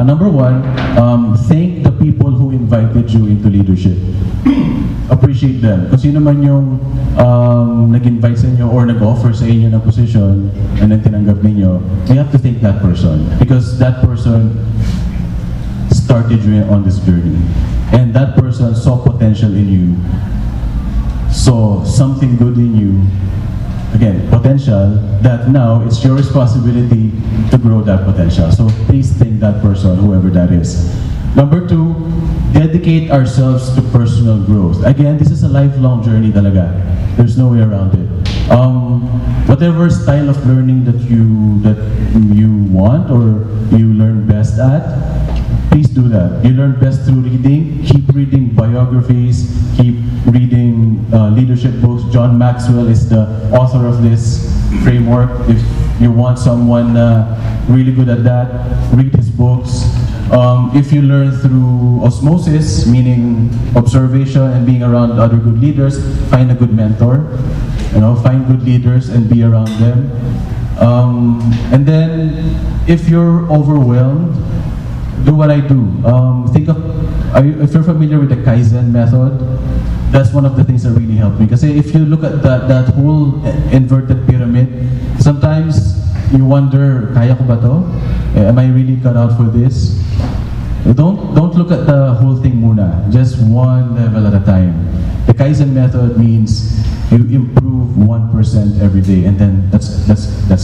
Number 1, thank the people who invited you into leadership. Appreciate them. Kung sino man yung nag-invite sa inyo or nag-offer sa inyo ng position and then tinanggap ninyo, you have to thank that person because that person started you on this journey. And that person saw potential in you, saw something good in you, again, potential, that now it's your responsibility to grow that potential. So please thank that person, whoever that is. Number 2, dedicate ourselves to personal growth. Again, this is a lifelong journey talaga. There's no way around it. Whatever style of learning that you want or you learn best at, please do that. You learn best through reading. Keep reading biographies. Keep reading leadership books. John Maxwell is the author of this framework. If you want someone really good at that, read his books. If you learn through osmosis, meaning observation and being around other good leaders, find a good mentor. Find good leaders and be around them. And then, if you're overwhelmed, do what I do. If you're familiar with the Kaizen method, that's one of the things that really helped me. Because if you look at that whole inverted pyramid, sometimes you wonder, kaya ko ba to? Am I really cut out for this? Don't look at the whole thing muna. Just one level at a time. The Kaizen method means you improve 1% every day, and then that's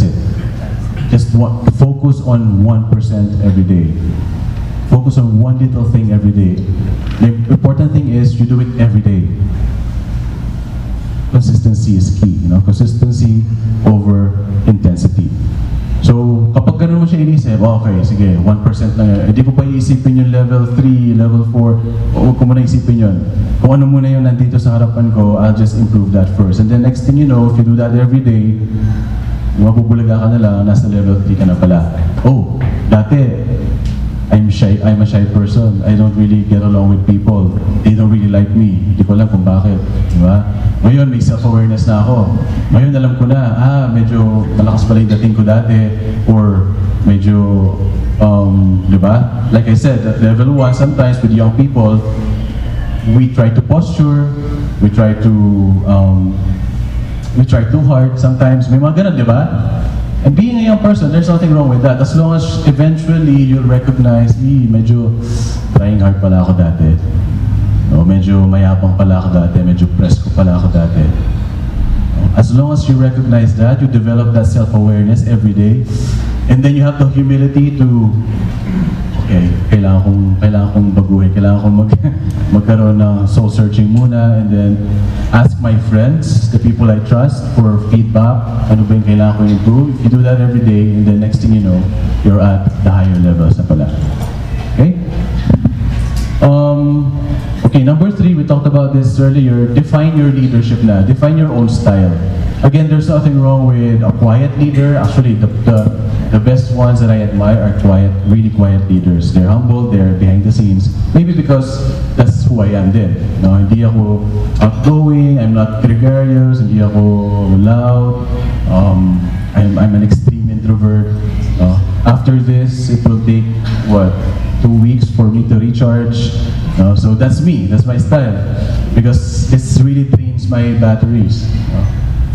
it. Just focus on 1% every day. Focus on one little thing every day. The important thing is you do it every day. Consistency is key. Consistency over intensity. So, kapag ganun mo siya inisip, okay, sige, 1% lang yan. Hindi ko pa iisipin yung level 3, level 4, huwag ko muna isipin yun. Kung ano muna yung nandito sa harapan ko, I'll just improve that first. And then next thing you know, if you do that every day, mapupulaga ka na lang, nasa level 3 ka na pala. Oh, dati, I'm a shy person. I don't really get along with people. They don't really like me. Hindi ko alam kung bakit. Diba? Ngayon, may self-awareness na ako. Ngayon, alam ko na, medyo malakas pala yung dating ko dati. Or medyo, diba? Like I said, at level 1, sometimes with young people, we try to posture, we try too hard. Sometimes may mga ganun, diba? And being a young person, there's nothing wrong with that. As long as eventually you'll recognize, medyo trying hard pala ako dati. Medyo mayabang pala ako dati, medyo press ko pala ako dati. As long as you recognize that, you develop that self-awareness every day. And then you have the humility to, okay, kailangan kong baguhin, kailangan kong magkaroon ng soul-searching muna, and then ask my friends, the people I trust, for feedback. Ano ba yung kailangan ko improve? If you do that every day, and then next thing you know, you're at the higher levels na pala. Okay? Okay, number 3, we talked about this earlier. Define your leadership na. Define your own style. Again, there's nothing wrong with a quiet leader. Actually, the best ones that I admire are quiet, really quiet leaders. They're humble, they're behind the scenes. Maybe because that's who I am din. Hindi ako outgoing, I'm not gregarious, hindi ako loud. I'm an extreme introvert. After this, it will take, 2 weeks for me to recharge. So that's me, that's my style. Because this really drains my batteries.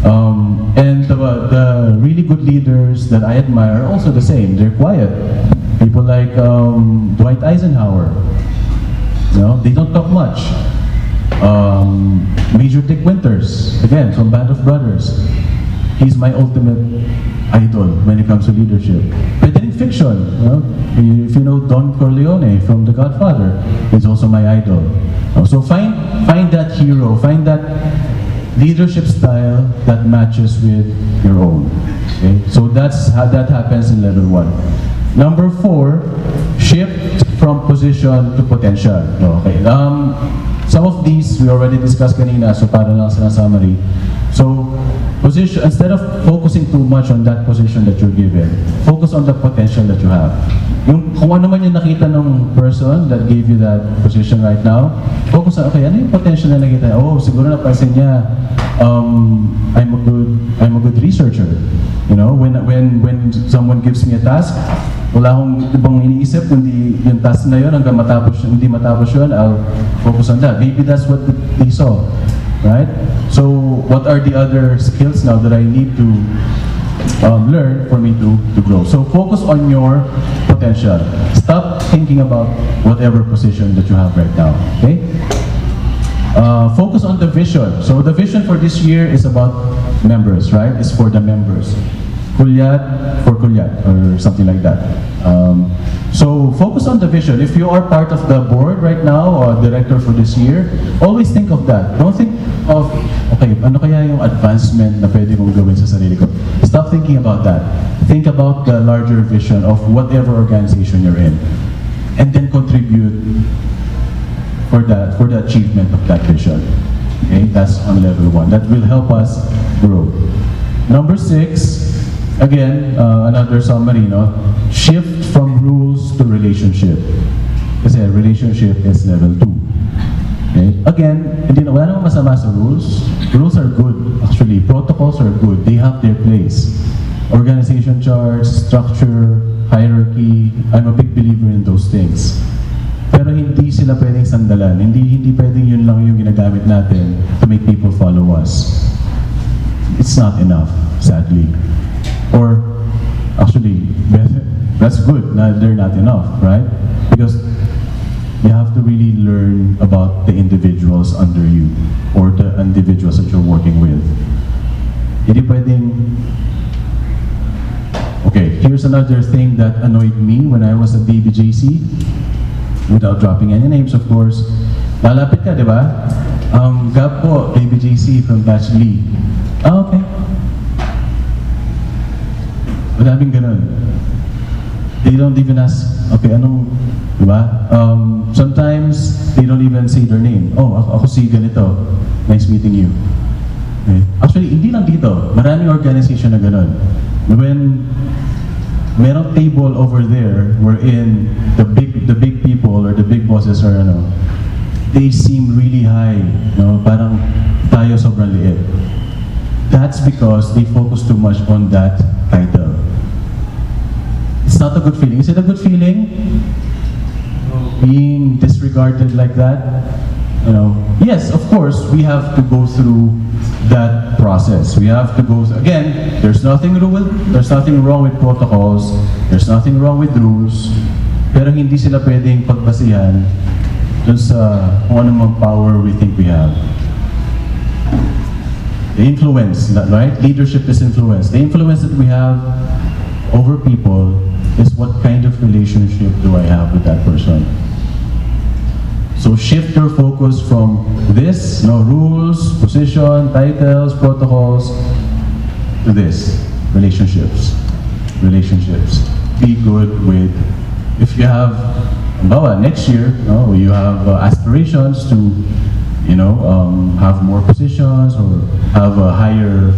And the really good leaders that I admire are also the same. They're quiet. People like Dwight Eisenhower. They don't talk much. Major Dick Winters, again, from Band of Brothers. He's my ultimate idol when it comes to leadership. But then in fiction, if you know Don Corleone from The Godfather, he's also my idol. So find that hero, find that leadership style that matches with your own. Okay? So that's how that happens in level 1. Number 4, shift from position to potential. Okay. Some of these we already discussed kanina, so para lang sa summary. So, position, instead of focusing too much on that position that you're given, focus on the potential that you have. Kung ano man yung nakita ng person that gave you that position right now, focus on, okay, ano yung potential na nakita niya? Oh, siguro napansin niya, I'm a good researcher. When someone gives me a task, wala akong ibang iniisip kundi yung task na yun hanggang hindi matapos yun, I'll focus on that. Maybe that's what they saw, right? So what are the other skills now that I need to learn for me to grow? So focus on your potential. Stop thinking about whatever position that you have right now, okay? Focus on the vision. So the vision for this year is about members, right? It's for the members. Culiat for Culiat, or something like that. So focus on the vision. If you are part of the board right now, or director for this year, always think of that. Don't think of, okay, ano kaya yung advancement na pwede kong gawin sa sarili ko? Stop thinking about that. Think about the larger vision of whatever organization you're in. And then contribute for the achievement of that vision. Okay, that's on level 1. That will help us grow. Number 6, again, another summary, shift from rules to relationship. Kasi relationship is level 2. Okay? Again, wala namang masama sa rules. Rules are good, actually. Protocols are good. They have their place. Organization charts, structure, hierarchy, I'm a big believer in those things. Pero hindi sila pwedeng sandalan. Hindi pwedeng yun lang yung ginagamit natin to make people follow us. It's not enough, sadly. Or, actually, that's good that they're not enough, right? Because you have to really learn about the individuals under you or the individuals that you're working with. Hindi pwedeng... Okay, here's another thing that annoyed me when I was at BBJC. Without dropping any names, of course. Lalapit ka, di ba? Gab po, BBJC from Batch Lee. Okay. Madaming ganun. They don't even ask, okay, anong, di ba? Sometimes, they don't even say their name. Oh, ako si ganito. Nice meeting you. Okay. Actually, hindi lang dito. Maraming organization na ganun. When merong table over there wherein the big people or the big bosses are they seem really high, parang tayo sobrang liit. That's because they focus too much on that title. It's not a good feeling. Is it a good feeling? Being disregarded like that? Yes, of course, we have to go through that process. We have to go through, again, there's nothing wrong with protocols, there's nothing wrong with rules, pero hindi sila pwedeng pagbasihan dun sa kung anong power we think we have. The influence, right? Leadership is influence. The influence that we have over people is what kind of relationship do I have with that person. So shift your focus from this, rules, position, titles, protocols, to this, relationships. Relationships. Be good with, if you have, next year, you have aspirations to, have more positions or have a higher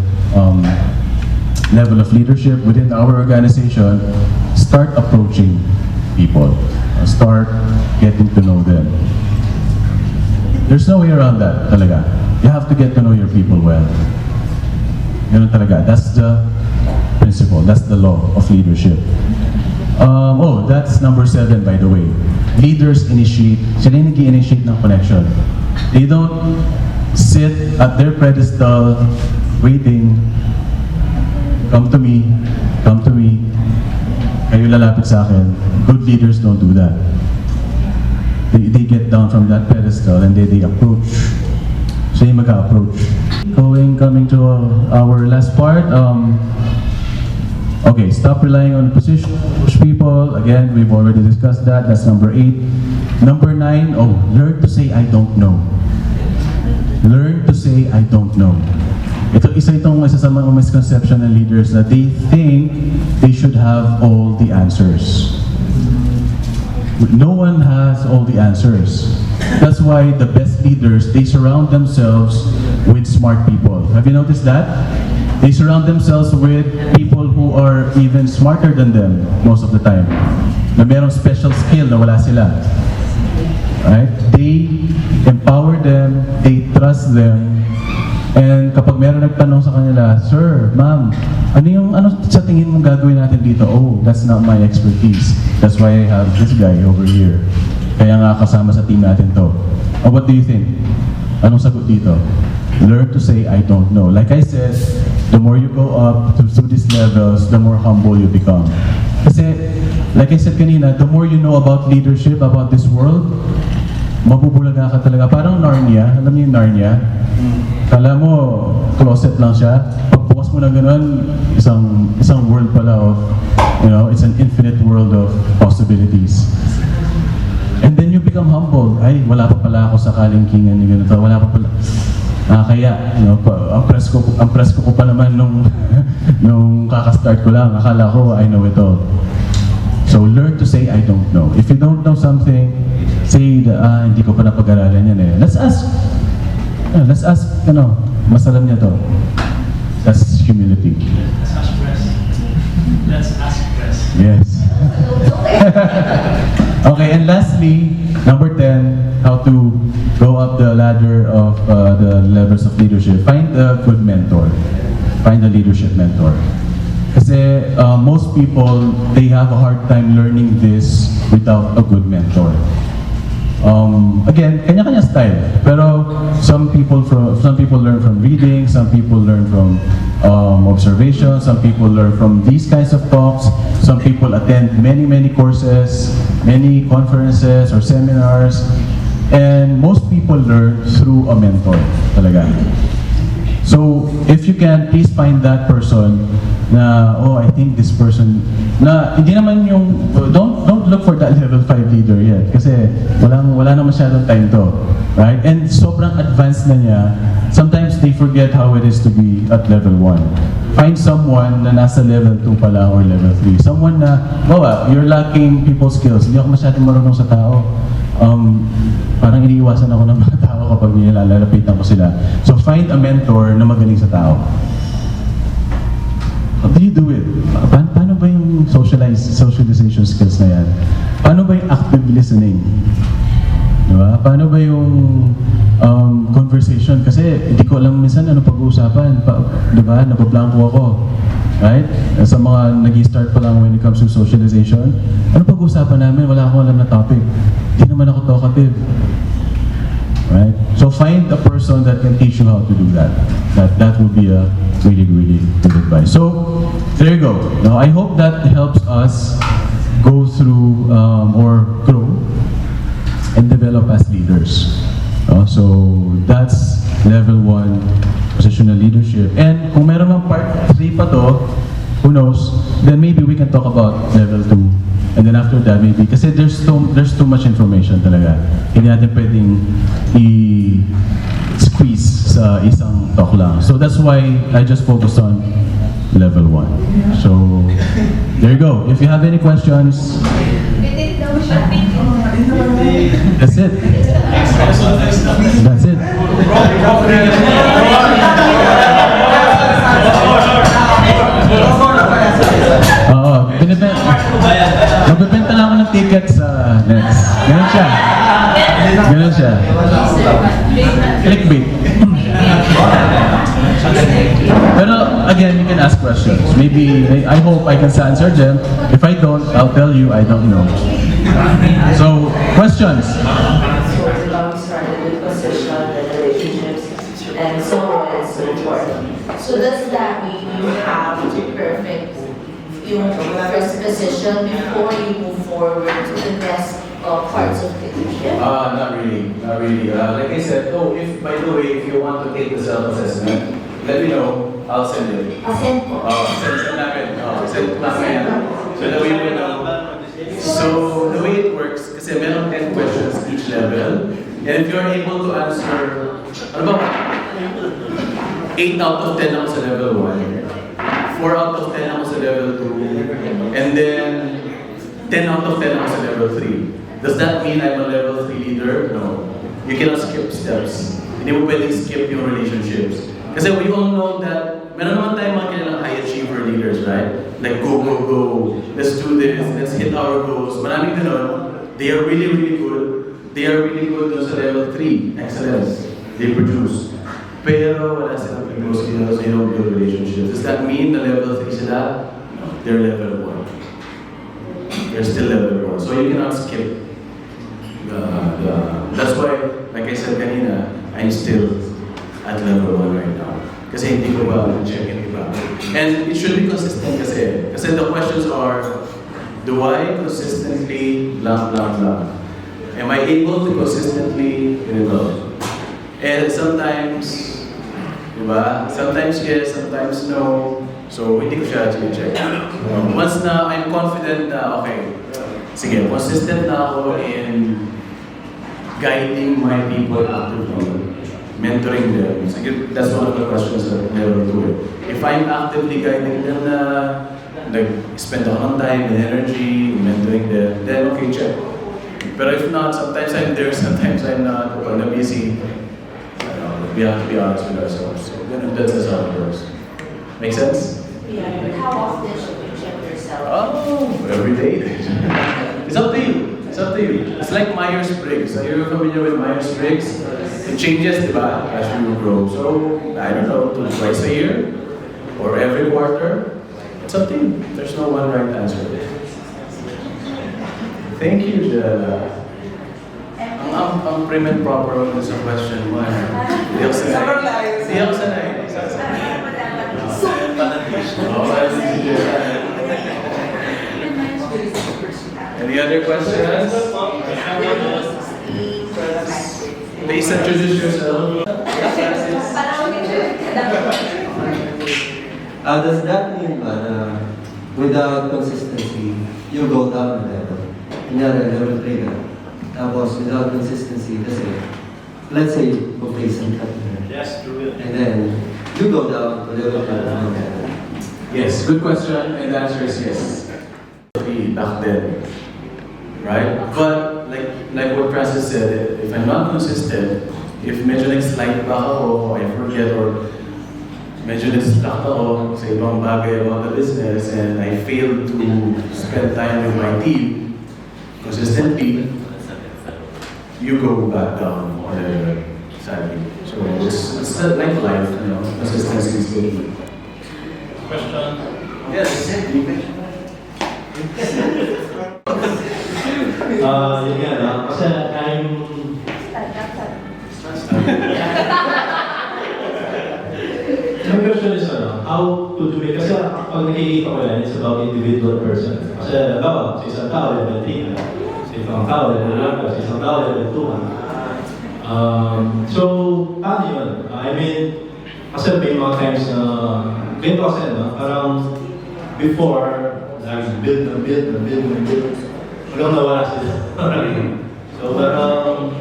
level of leadership within our organization, start approaching people. Start getting to know them. There's no way around that, talaga. You have to get to know your people well. Ganun talaga. That's the principle. That's the law of leadership. That's number 7, by the way. leaders initiate, sila yung nag-initiate ng connection. They don't sit at their pedestal waiting, come to me, kayo lalapit sa akin. Good leaders don't do that. They get down from that pedestal and they approach. So yung mag-approach. Coming to our last part. Okay, stop relying on position, push people. Again, we've already discussed that. That's number 8. Number 9, learn to say I don't know. Learn to say I don't know. Isa sa mga misconception ng leaders that they think they should have all the answers. No one has all the answers. That's why the best leaders, they surround themselves with smart people. Have you noticed that? They surround themselves with people who are even smarter than them most of the time. Na merong special skill na wala sila. Right? They empower them, they trust them, and kapag meron nagtanong sa kanila, Sir, Ma'am, ano sa tingin mong gagawin natin dito? Oh, that's not my expertise. That's why I have this guy over here. Kaya nga kasama sa team natin to. Oh, what do you think? Anong sagot dito? Learn to say, I don't know. Like I said, the more you go up through these levels, the more humble you become. Kasi, like I said kanina, the more you know about leadership, about this world, mabubulaga ka talaga. Parang Narnia. Alam niyo yung Narnia? Kala mo, closet lang siya. Pagbukas mo na gano'n, isang world pala of, it's an infinite world of possibilities. And then you become humble. Ay, wala pa pala ako sa kalingkingan ni ganito. Wala pa pala. Kaya, ang presko ko pa naman nung kakastart ko lang. Akala ko, I know it all. So learn to say, I don't know. If you don't know something, say, hindi ko pa napag-aralan yan eh. Let's ask, mas alam niya to. That's humility. Let's ask Chris. Yes. Okay, and lastly, number 10, how to go up the ladder of the levels of leadership. Find a good mentor. Find a leadership mentor. Kasi most people, they have a hard time learning this without a good mentor. Again, kanya-kanya style. Pero some people learn from reading, some people learn from observation, some people learn from these kinds of talks, some people attend many courses, many conferences or seminars, and most people learn through a mentor talaga. So if you can, please find that person na, I think this person, na hindi naman yung, don't look for that level 5 leader yet kasi wala na masyadong time to, right? And sobrang advanced na niya, sometimes they forget how it is to be at level 1. Find someone na nasa level 2 pala or level 3. Someone na, you're lacking people skills, hindi ako masyadong marunong sa tao. Parang iniiwasan ako ng mga tao kapag nilalalapitan ko sila. So find a mentor na magaling sa tao. How do you do it? Paano ba yung socialization skills na yan? Paano ba yung active listening? Diba? Paano ba yung conversation? Kasi hindi ko alam minsan ano pag-uusapan. Diba? Napablanko ako. Right? Sa mga nag-start pa lang when it comes to socialization, ano pag-uusapan namin? Wala akong alam na topic. Hindi naman ako talkative. Right? So find a person that can teach you how to do that. That would be a really good advice. So there you go. Now I hope that helps us go through or grow and develop as leaders. So that's level 1, positional leadership. And kung meron mang part 3 pa to, who knows, then maybe we can talk about level 2. And then after that, maybe, kasi there's too much information talaga. Hindi natin pwedeng i-squeeze sa isang talk lang. So that's why I just focus on level 1. So, there you go. If you have any questions, that's it. That's it. Magbebenta lang ako ng ticket sa next. Ganun siya. Clickbait. Pero again, you can ask questions. Maybe, I hope I can answer them. If I don't, I'll tell you I don't know. So, questions? So we started with position and relationships and so on and so forth. So does that mean you have to perfect yung first position before you move forward to the next parts of the leadership? Not really, not really. Like I said, if by the way, if you want to take the self-assessment, let me know. I'll send it. Send po. Send namin. Send namin. So the way we know. So the way it works, kasi meron 10 questions each level, and if you're able to answer, ano ba? 8 out of 10 ako sa level 1, 4 out of 10 ako sa level 2, and then 10 out of 10 ako sa level 3. Does that mean I'm a level 3 leader? No. You cannot skip steps. Hindi mo pwedeng skip yung relationships. Kasi we all know that meron naman tayong mga kilalang high achiever leaders, right? Like go, go, go, let's do this, let's hit our goals. Maraming ganon, they are really, really good. They are really good dun sa level 3, excellence. They produce. Pero wala silang people skills, they don't build relationships. Does that mean the level 3 sila? No, they're level 1. They're still level 1. So you cannot skip. That's why, like I said kanina, I'm still at level 1 right now. Kasi hindi ko ba check yung iba. And it should be consistent kasi. Kasi the questions are, do I consistently blah blah blah? Am I able to consistently And sometimes, diba? Sometimes yes, sometimes no. So hindi ko siya check. Once na I'm confident na okay, sige, consistent na ako in guiding my people actively, mentoring them. Sige, that's one of the questions that I never do it. If I'm actively guiding them na nag-spend ako ng time and energy, mentoring them, then okay, check. Pero if not, sometimes I'm there, sometimes I'm not. Pag na-busy, we have to be honest with ourselves. So that's how it works. Make sense? Yeah, but how often should you check yourself? Oh, every day. It's up to you. It's up to you. It's like Myers-Briggs. Are you familiar with Myers-Briggs? It changes, diba, as you grow. So, I don't know, twice a year or every quarter. It's up to you. There's no one right answer. Thank you, Jella. Ang prim and proper on sa question mo. Hindi ako sanay. Hindi ako sanay. Any other questions? Please introduce yourself. Does that mean na without consistency, you go down a level? Kunyari, level 3 na. Tapos without consistency, kasi, let's say, complacent ka na. Yes, true. And then, you go down to level 2. Yes, good question, and the answer is yes. Back then, right? But like what Francis said, if I'm not consistent, if medyo nag-slide back ako, I forget, or medyo nag-stuck ako sa ibang bagay about the business, and I fail to spend time with my team consistently, you go back down, sadly. So it's like life, you know, consistency is good. Question? Yes. Yun nga, no? Kasi I'm... My question is, how to do it? Kasi pag nakikita ko yan, it's about individual person. Kasi, bawa, sa isang tao, level 3 ka. Sa isang tao, level 1 ka. Sa isang tao, level 2 ka. So, paano yun? I mean, kasi may mga times na, ganito kasi, no? Parang, before, build. Hanggang nawala sila. So parang,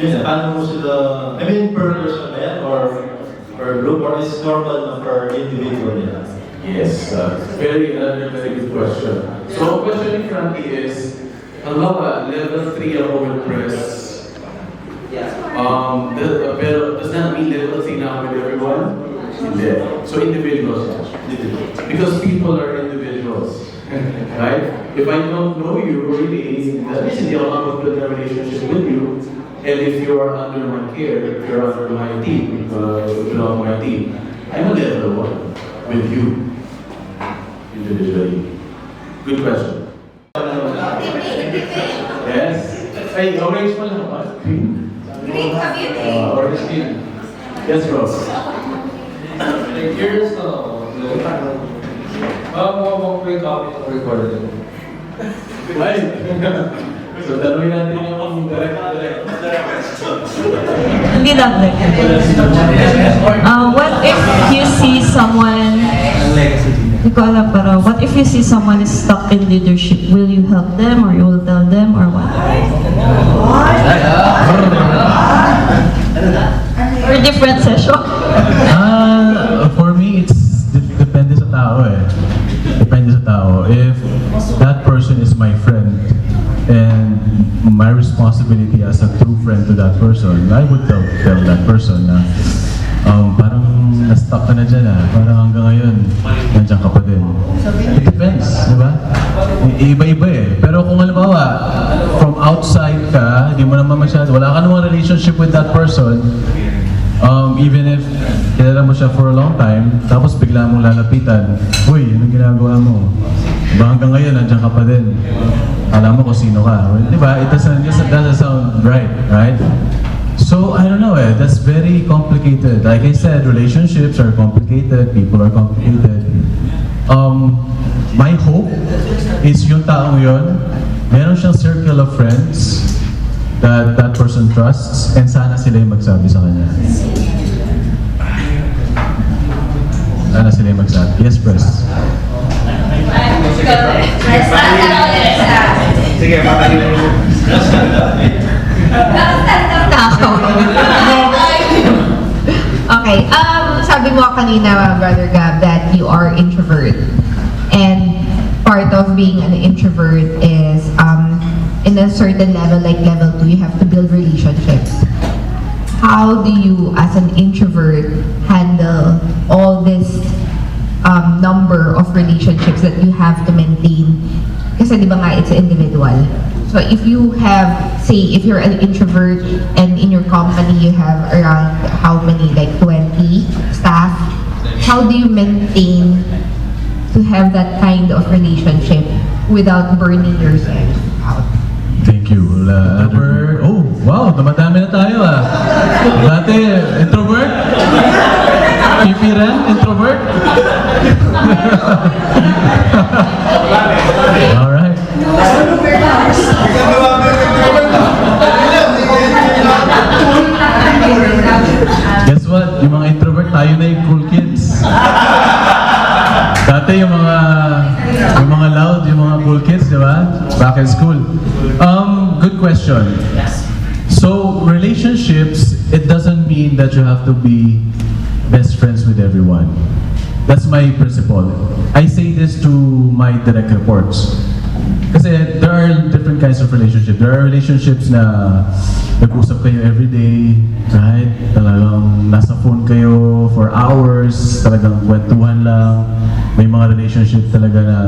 yun na, paano mo sila, I mean, per person ba yan? Or per group? Or is normal na per individual nila? Yes, another very good question. So, question in front is, halimbawa, level 3 ako with press. Pero does that mean level 3 na ako with everyone? Hindi. So, individuals. Because people are individuals. Right? If I don't know you really, that means hindi ako mag-build a relationship with you. And if you are under my care, if you're under my team, if you belong to my team, I'm a level 1 with you individually. Good question. Yes, bro. Curious na ako. Mukha may copy ng recording. Why? So, tanungin natin yung direct. Hindi lang. What if you see someone, hindi ko alam, pero what if you see someone is stuck in leadership? Will you help them or you will tell them or what? Or different session? For me, it's depende sa tao eh. Depende sa tao. If that person is my friend and my responsibility as a true friend to that person, I would tell that person na parang na-stuck ka na dyan parang hanggang ngayon, nandiyan ka pa din. It depends, di ba? Iba-iba eh. Pero kung halimbawa, from outside ka, di mo naman masyado, wala ka namang relationship with that person, even if kilala mo siya for a long time, tapos bigla mong lalapitan, uy, anong ginagawa mo? Diba hanggang ngayon, nandiyan ka pa din. Alam mo kung sino ka. Well, diba? It doesn't sound right? So, I don't know that's very complicated. Like I said, relationships are complicated, people are complicated. My hope is yung taong yun, meron siyang circle of friends that person trusts, and sana sila yung magsabi sa kanya. Sana sila yung magsabi. Yes, press. Sige, Okay, sabi mo kanina, Brother Gab, that you are introvert. And part of being an introvert is, in a certain level, like level 2, you have to build relationships. How do you, as an introvert, handle all this number of relationships that you have to maintain? Kasi di ba nga, it's individual. So if you have, say, if you're an introvert and in your company you have around how many, like 20 staff, how do you maintain to have that kind of relationship without burning yourself out? Thank you. Oh, wow, dumadami na tayo Dati, introvert? Pipiran, introvert? Alright. Guess what? Yung mga introvert, tayo na yung cool kids. Dati yung mga loud, yung mga cool kids, di ba? Back in school. Good question. So, relationships, it doesn't mean that you have to be best friends with everyone. That's my principle. I say this to my direct reports. Kasi there are different kinds of relationships. There are relationships na nag-usap kayo everyday, right? Talagang nasa phone kayo for hours, talagang kwentuhan lang. May mga relationship talaga na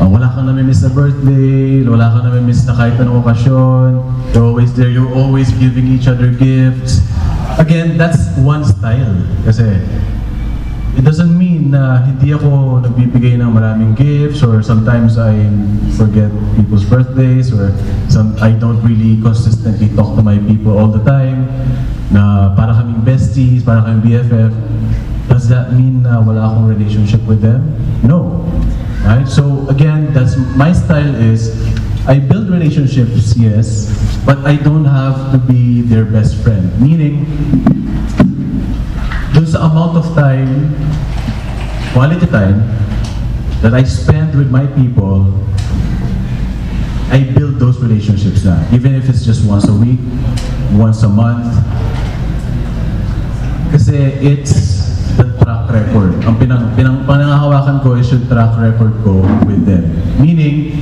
wala kang nami-miss na birthday, wala kang nami-miss na kahit anong okasyon. You're always there, you're always giving each other gifts. Again, that's one style. Kasi it doesn't mean na hindi ako nagbibigay ng maraming gifts, or sometimes I forget people's birthdays, or I don't really consistently talk to my people all the time, na para kaming besties, para kaming BFF. Does that mean na wala akong relationship with them? No. Right? So again, that's my style is, I build relationships, yes, but I don't have to be their best friend. Meaning, dun sa amount of time, quality time, that I spend with my people, I build those relationships na. Even if it's just once a week, once a month. Kasi it's the track record. Ang pinangahawakan ko is yung track record ko with them. Meaning,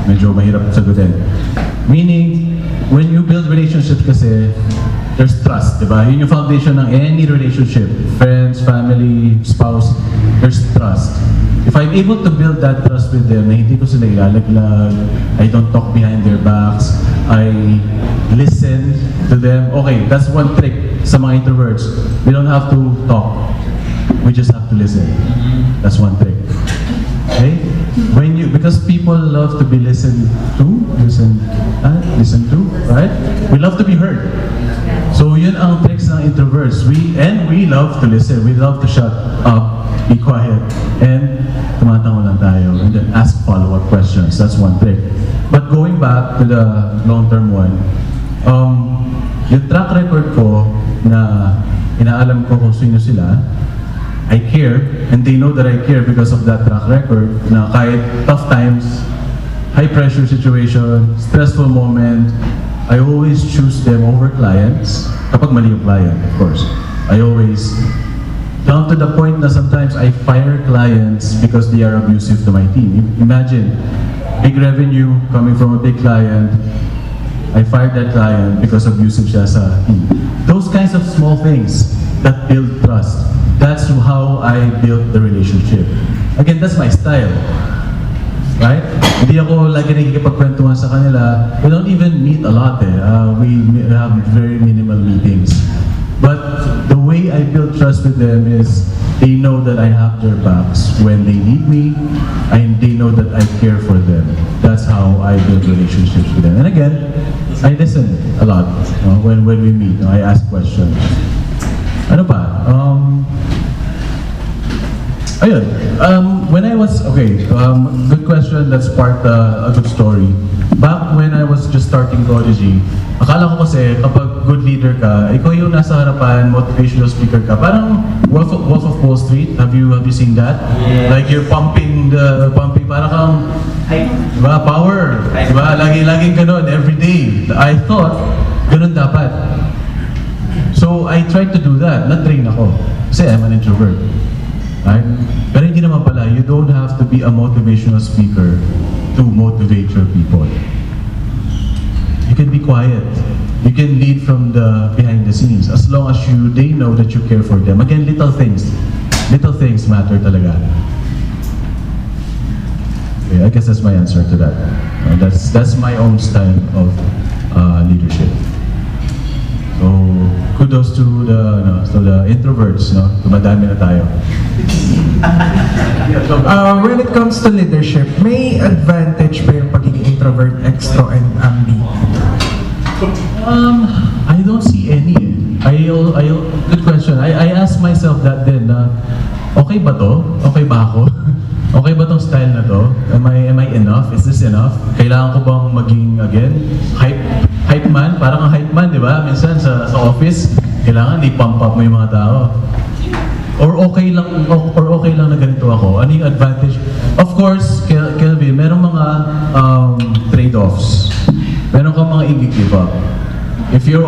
medyo mahirap sagutin. Meaning, when you build relationships kasi, there's trust, di ba? Yun yung foundation ng any relationship. Friends, family, spouse, there's trust. If I'm able to build that trust with them, na hindi ko sila ilalaglag, I don't talk behind their backs, I listen to them. Okay, that's one trick sa mga introverts. We don't have to talk. We just have to listen. That's one trick. Okay? Because people love to be listen to, right? We love to be heard. So yun ang tricks ng introverts. We love to listen. We love to shut up, be quiet, and tumatango lang tayo, and then ask follow-up questions. That's one trick. But going back to the long-term one, yung track record ko na inaalam ko kung sino sila, I care, and they know that I care because of that track record, na kahit tough times, high-pressure situation, stressful moment, I always choose them over clients. Kapag mali yung client, of course. I always, down to the point na sometimes I fire clients because they are abusive to my team. Imagine, big revenue coming from a big client, I fired that client because abusive siya sa team. Those kinds of small things that build trust. That's how I built the relationship. Again, that's my style. Right? Hindi ako lagi nakikipagkwentuhan sa kanila. We don't even meet a lot eh. We have very minimal meetings. But the way I build trust with them is they know that I have their backs when they need me, and they know that I care for them. That's how I build relationships with them. And again, I listen a lot when we meet. I ask questions. Ano pa? Ayun. When I was, good question that sparked a good story. Back when I was just starting Prodigy, akala ko kasi kapag good leader ka, ikaw yung nasa harapan, motivational speaker ka, parang Wolf of Wall Street. Have you seen that? Yeah. Like you're pumping, parang kang, diba, power. Diba? Laging ganun, every day. I thought, ganun dapat. So I tried to do that. Na-train ako. Kasi I'm an introvert. Right? Pero hindi naman pala, you don't have to be a motivational speaker to motivate your people. You can be quiet. You can lead from the behind the scenes as long as they know that you care for them. Again, little things matter talaga. Okay, I guess that's my answer to that. That's my own style of leadership. So kudos to the introverts, no? Tumadami na tayo. When it comes to leadership, may advantage ba yung pagiging introvert, extro, and ambi? I don't see any. Good question. I asked myself that then. Okay ba to? Okay ba ako? Okay ba tong style na to? Am I enough? Is this enough? Kailangan ko bang maging again hype man? Parang ang hype man, di ba? Minsan sa office, kailangan i-pump up mo yung mga tao. Or okay lang na ganito ako. Ano yung advantage? Of course, Kelvin, merong mga trade-offs. Meron kang mga i-give up. If you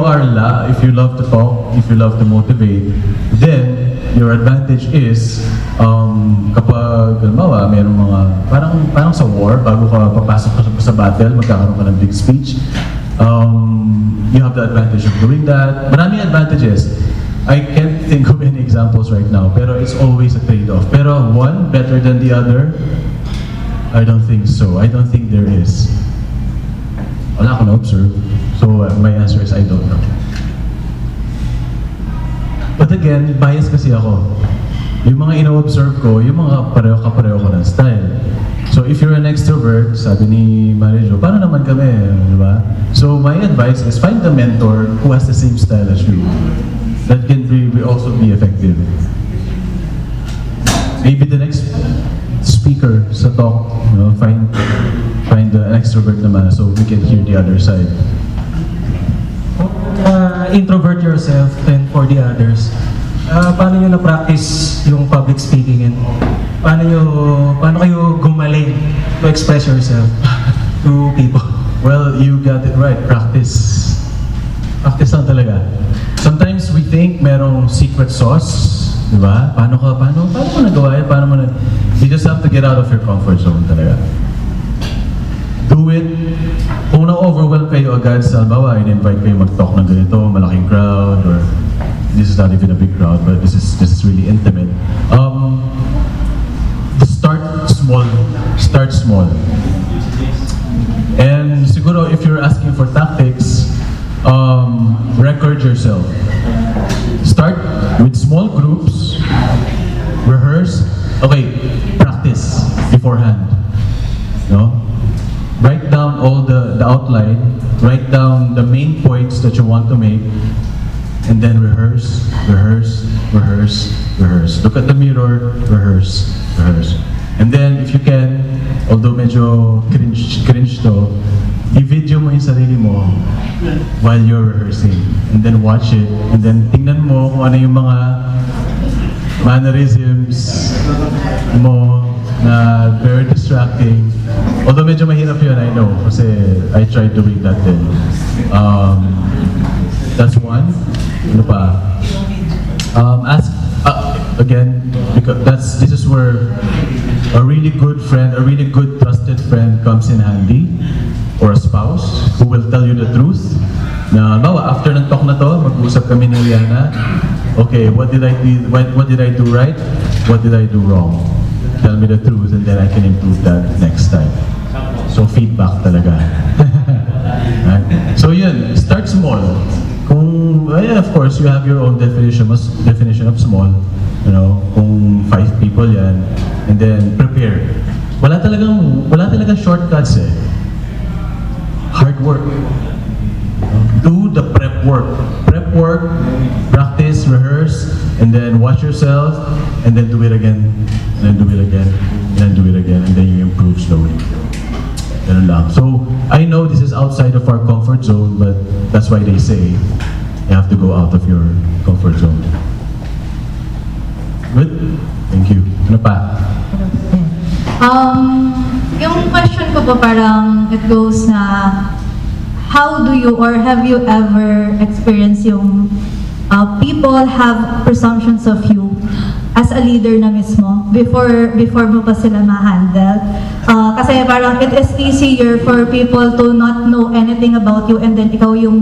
love to talk, if you love to motivate, then your advantage is kapag halimbawa merong mga parang sa war, bago ka papasok ka sa battle, magkakaroon ka ng big speech, you have the advantage of doing that. Maraming advantages. I can't think of any examples right now, pero it's always a trade-off. Pero one better than the other? I don't think so. I don't think there is. Wala akong na-observe. So my answer is I don't know. But again, bias kasi ako. Yung mga ino-observe ko, yung mga kapareho ko ng style. So if you're an extrovert, sabi ni Marijo, paano naman kami, di ba? So my advice is find a mentor who has the same style as you. That can also be effective. Maybe the next speaker sa talk, find an extrovert naman so we can hear the other side. Introvert yourself and for the others. Paano nyo na-practice yung public speaking and paano kayo gumaling to express yourself to people? Well, you got it right. Practice. Practice lang talaga. Sometimes we think merong secret sauce, di ba? Paano mo nagawa yan? You just have to get out of your comfort zone talaga. Do it. Kung na-overwhelm kayo agad sa halimbawa, in-invite kayo mag-talk ng ganito, malaking crowd, or this is not even a big crowd, but this is really intimate. Start small. And siguro if you're asking for tactics, record yourself. Start with small groups, rehearse, practice beforehand. Write down all the outline, write down the main points that you want to make, and then rehearse, rehearse, rehearse, rehearse. Look at the mirror, rehearse, rehearse. And then if you can, although medyo cringe to, i-video mo yung sarili mo while you're rehearsing. And then watch it. And then tingnan mo kung ano yung mga mannerisms mo na very distracting. Although medyo mahirap yun, I know. Kasi I tried doing that then. That's one. Ano pa? Ask, again, because this is where a really good friend, a really good trusted friend comes in handy, or a spouse who will tell you the truth. Na, bawa, after ng talk na to, mag-usap kami ni Liana, okay, what did I do right? What did I do wrong? Tell me the truth and then I can improve that next time. So feedback talaga. Right? So yun, start small. Kung, yeah, of course, you have your own definition of small. You know, kung 5 people yan, and then prepare. Wala talagang shortcuts eh. Hard work. Do the prep work. Prep work, practice, rehearse, and then watch yourself, and then do it again, and then do it again, and then do it again, and then you improve slowly. Ganun lang. So, I know this is outside of our comfort zone, but that's why they say you have to go out of your comfort zone. Good? Thank you. Ano pa? Yung question ko po parang it goes na how do you or have you ever experienced yung people have presumptions of you as a leader na mismo before mo pa sila ma-handle? Kasi parang it is easier for people to not know anything about you and then ikaw yung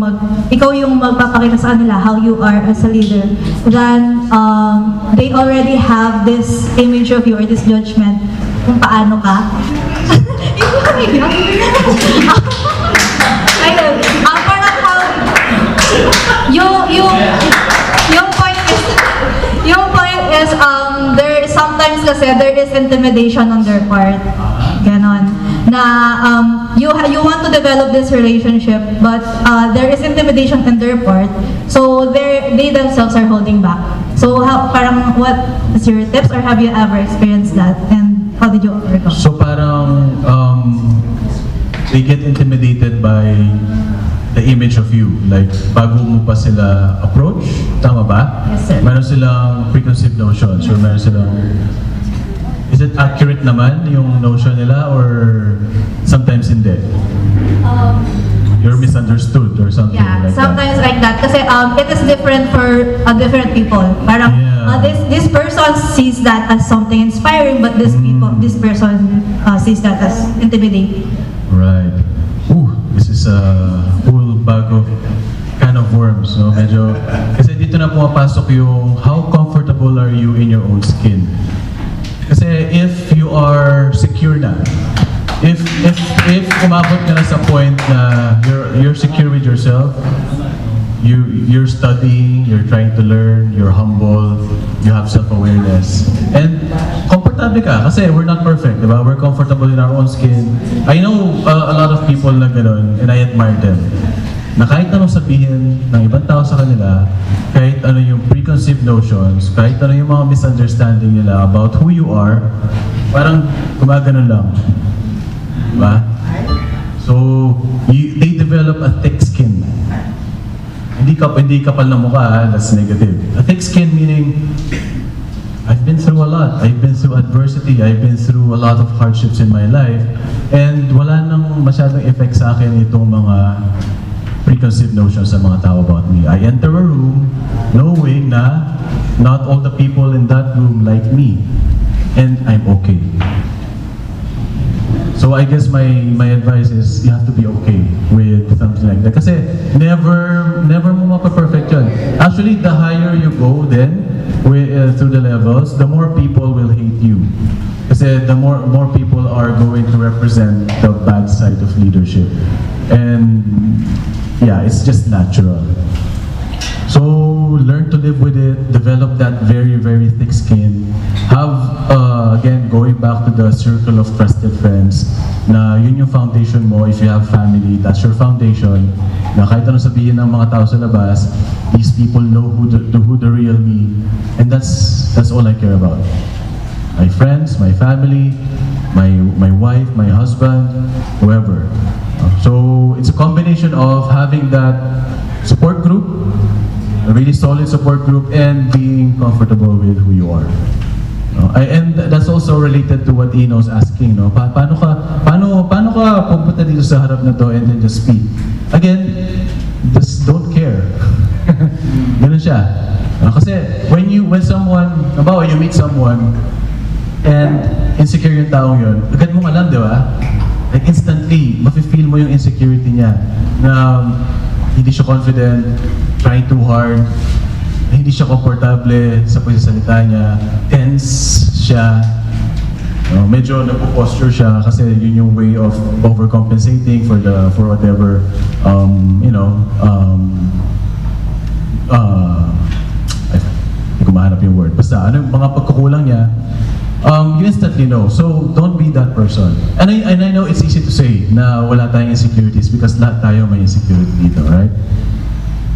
magpapakita sa kanila how you are as a leader than they already have this image of you or this judgment kung paano ka. Ayun, parang how yung point is there sometimes kasi there is intimidation on their part. Ganon. Na you want to develop this relationship but there is intimidation on their part. So they themselves are holding back. So parang what is your tips or have you ever experienced that and how did you overcome? So parang they get intimidated by the image of you. Like, bago mo pa sila approach, tama ba? Yes, sir. Meron silang preconceived notions or meron silang... Is it accurate naman yung notion nila or sometimes hindi? You're misunderstood or something Yeah, like sometimes that. like that. Kasi it is different for different people. Parang Yeah. this person sees that as something inspiring, but this person sees that as intimidating. Right. Ooh, this is a whole bag of kind of worms, no? Medyo, kasi dito na pumapasok yung how comfortable are you in your own skin. Kasi if you are secure na, if umabot ka na sa point na you're secure with yourself, you're studying, you're trying to learn, you're humble, you have self-awareness, and komportable ka kasi we're not perfect, diba? We're comfortable in our own skin. I know a lot of people na gano'n and I admire them. Na kahit ano sabihin ng ibang tao sa kanila, kahit ano yung preconceived notions, kahit ano yung mga misunderstanding nila about who you are, parang gumagano lang. Diba? So, they develop a thick skin. Hindi kapal na mukha, that's negative. A thick skin meaning, I've been through a lot. I've been through adversity. I've been through a lot of hardships in my life. And wala nang masyadong effect sa akin itong mga preconceived notions sa mga tao about me. I enter a room knowing na not all the people in that room like me. And I'm okay. So I guess my advice is you have to be okay with something like that. Kasi never mo mapa-perfect yun. Actually, the higher you go then, through the levels, the more people will hate you. Kasi the more people are going to represent the bad side of leadership. And yeah, it's just natural. So learn to live with it, develop that very, very thick skin. Have, again, going back to the circle of trusted friends, na yun yung foundation mo. If you have family, that's your foundation. Na kahit anong sabihin ng mga tao sa labas, these people know who the real me. And that's all I care about. My friends, my family, my wife, my husband, whoever. So it's a combination of having that support group, a really solid support group, and being comfortable with who you are. And that's also related to what Ino's asking, no? Paano ka pupunta dito sa harap na to and then just speak? Again, just don't care. Ganun siya. Kasi when someone, halimbawa you meet someone and insecure yung taong yun, agad mong alam, di ba? Like instantly, mafe-feel mo yung insecurity niya na hindi siya confident, trying too hard, hindi siya komportable sa pagsasalita niya, tense siya, medyo nagpo-posture siya kasi yun yung way of overcompensating for whatever hindi ko mahanap yung word. Basta ano yung mga pagkukulang niya, you instantly know. So don't be that person. And I know it's easy to say na wala tayong insecurities because lahat tayo may insecurity dito, right?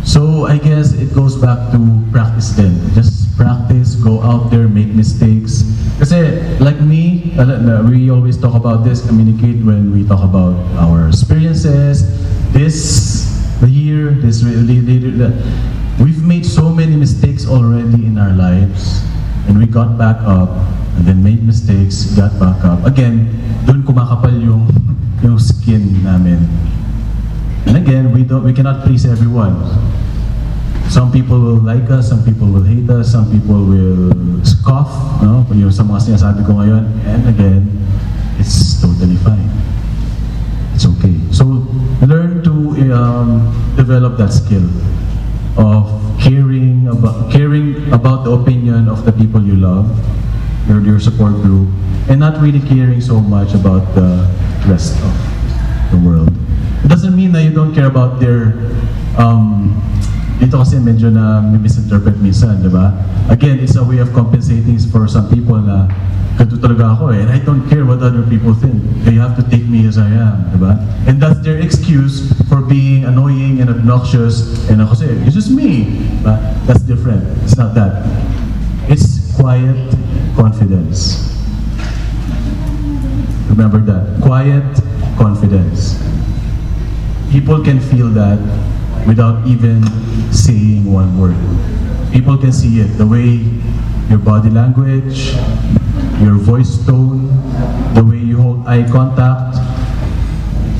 So I guess it goes back to practice then. Just practice, go out there, make mistakes. Kasi like me, we always talk about this, communicate when we talk about our experiences. This year, we've made so many mistakes already in our lives. And we got back up, and then made mistakes, got back up. Again, dun kumakapal yung skin namin. And again, we cannot please everyone. Some people will like us, some people will hate us, some people will scoff, no? Yung sa mga sinasabi ko ngayon. And again, it's totally fine. It's okay. So learn to develop that skill of caring about the opinion of the people you love, your support group, and not really caring so much about the rest of the world. It doesn't mean that you don't care about their dito kasi medyo na misinterpret minsan, di ba? Again, it's a way of compensating for some people na ganito talaga ako and I don't care what other people think. They have to take me as I am, di ba? And that's their excuse for being annoying and obnoxious and ako say, it's just me. But that's different. It's not that. It's quiet confidence. Remember that. Quiet confidence. People can feel that without even saying one word. People can see it, the way your body language, your voice tone, the way you hold eye contact.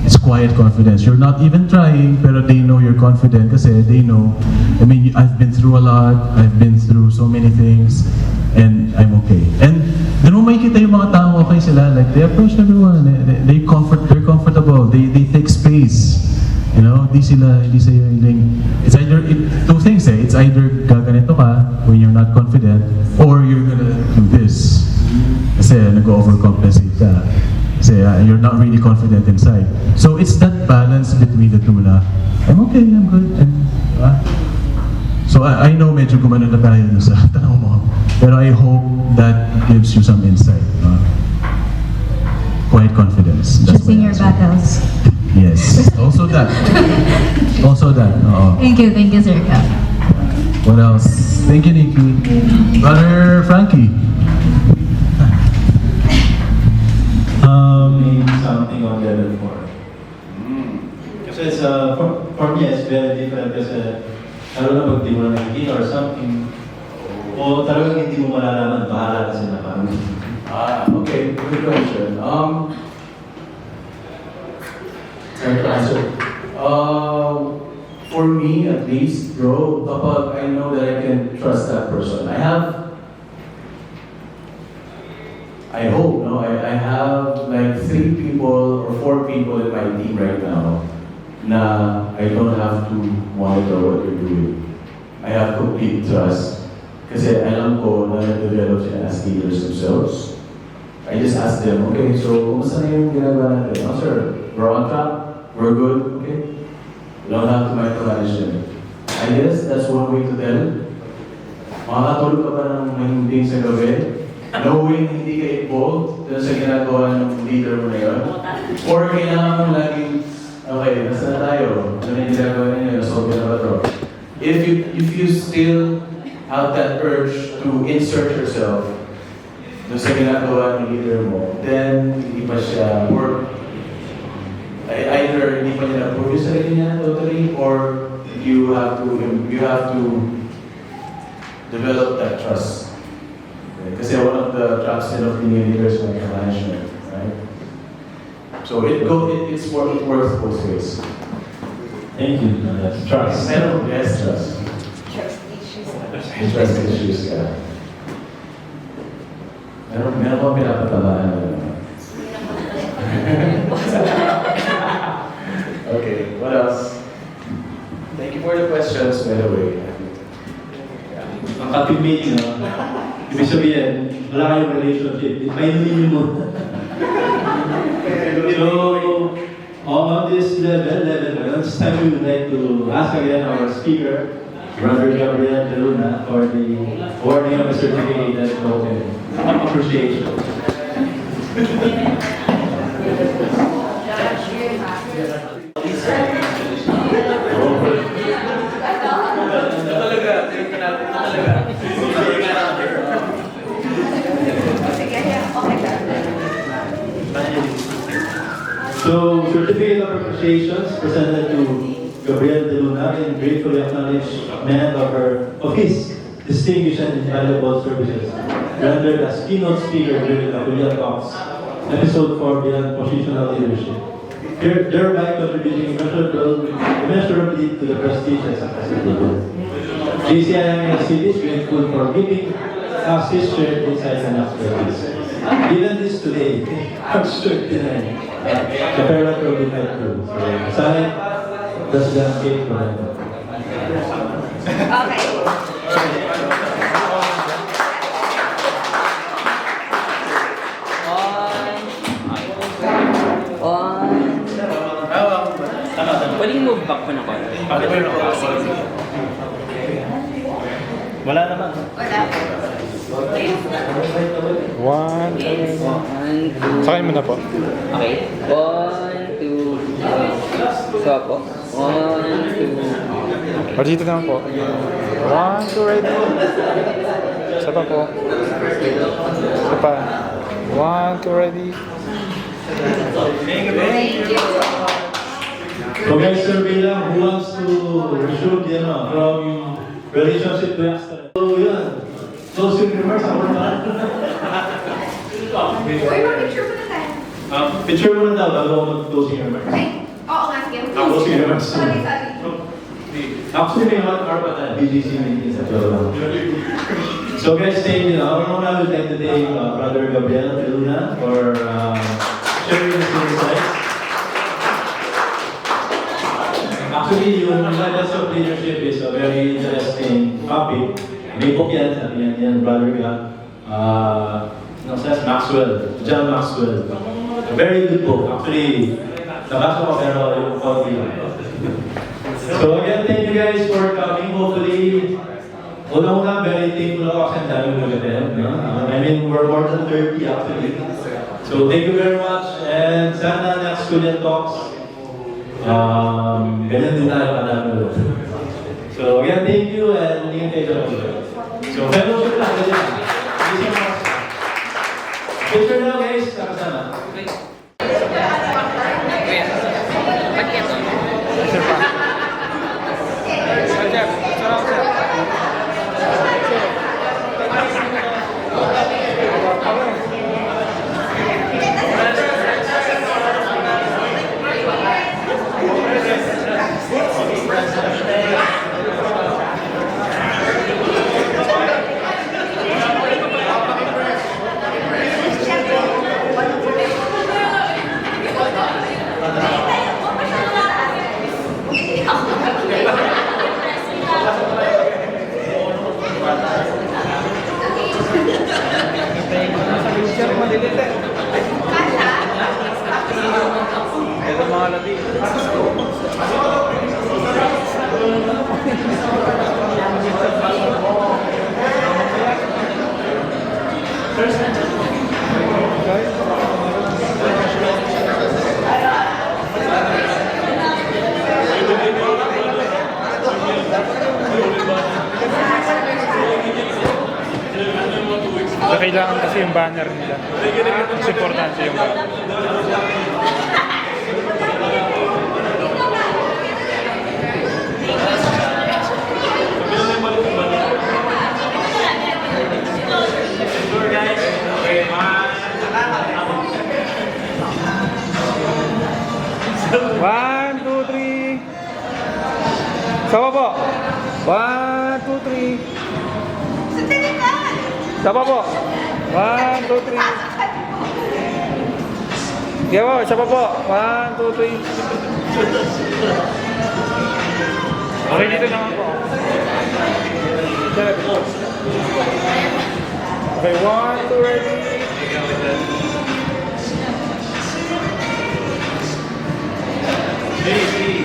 It's quiet confidence. You're not even trying, pero they know you're confident kasi they know, I mean, I've been through a lot, I've been through so many things, and I'm okay. And then mo makikita yung mga tao okay sila, like they approach everyone, they're comfortable, they take space. You know, hindi sa'yo hiling. It's either, two things it's either gaganito ka when you're not confident, or you're gonna do this. Kasi nag-overcompensate ka. Kasi you're not really confident inside. So it's that balance between the two na, I'm okay, I'm good. So I know medyo gumano na tayo sa tanong mo. Pero I hope that gives you some insight. Quiet confidence. That's Choosing your battles. Yes. Also that. Also that. Thank you, Sir Cap. What else? Thank you, Nikki. Brother Frankie. Something on level 4. Kasi for me, it's very different kasi lalo na pag di mo na nakikita or something, o talagang hindi mo malalaman, bahala kasi na parang. Okay. Good question. Trying to answer. For me, at least, bro, kapag I know that I can trust that person, I hope, no? I have like 3 people or 4 people in my team right now na I don't have to monitor what you're doing. I have complete trust kasi alam ko na nag-develop sila as leaders themselves. I just ask them, okay, so kumusta na yung ginagawa natin? Oh, sir, we're on track, we're good, okay? You don't have to micromanage them. I guess that's one way to tell. Makakatulog ka ba ng mahimbing sa gabi? Knowing hindi ka involved dun sa ginagawa ng leader mo na yun? Or kailangan mo laging Okay, nasa na tayo? Ano yung ginagawa ninyo? Nasolve na ba ito? If you still have that urge to insert yourself doon sa ginagawa ng leader mo, then hindi pa siya work. Either hindi pa niya na-prove yung sarili niya totally, or you have to develop that trust. Okay? Kasi one of the traps of being leaders is management, right? So it works both ways. Thank you. Yes, trust. Yes, trust. Trust issues, yeah. Meron ko pinapatalaan. Okay, what else? Thank you for the questions, by the way. Ang kapimate, no? Ibig sabihin, wala kayong relationship. Mainunin mo. So, on this level, this time we would like to ask again our speaker, Brother Gabriel De Luna, for the awarding of a certificate of appreciation. So, certificate of appreciation is presented to Gabriel De Luna in grateful acknowledgement of his distinguished and invaluable services rendered as keynote speaker during the Culiat Talks, episode 4 Beyond Positional Leadership, thereby contributing immeasurably to the prestige and success of the group. JCI is grateful for giving us his shared insights and expertise. Given this today, I'm sure tonight, the parent will be met through. So, Senate President Kate Moreno. Pwedeng move back ko na ko. Wala naman. One, two. Sakay mo na po. Okay. 1, 2, 3. So po. 1, 2. O dito naman po. 1, 2, ready. Isa pa po. Isa pa. 1, 2, ready. So guys, survey lang, who wants to reshoot from relationship to extra? So yun, closing remarks, ako na. Picture mo na tayo. Picture mo na daw, bago ako mag-closing remarks. Oo nga, sige. Closing remarks. Sorry. Actually, may 1 hour pa tayo, BGC meeting sa Cholo. So guys, thank you. I would like to thank Brother Gabriel De Luna for sharing his insights. Actually, yung levels of leadership is a very interesting topic. May book yan, sabi yan, Brother Maxwell, John Maxwell. A very good book. Actually, nabasa ko pero yung copy lang. So again, thank you guys for coming. Hopefully, una-una, very thankful ako kasi ang dami mo mag-attend. No? I mean, we're more than 30 actually. So thank you very much. And sana next Culiat Talks, ganyan din tayo kadami mo. So again, thank you and ingat kayo sa So fellowship lang, ganyan. Picture na guys, kakasama. banner nila. Mas importante yung banner. One, two, three. Sama po. One, two, three. Sama po. One, two, three. Sige po, isa pa po. One, two, three. Okay, dito naman po. Okay, one, two, ready.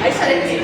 Ay, sorry.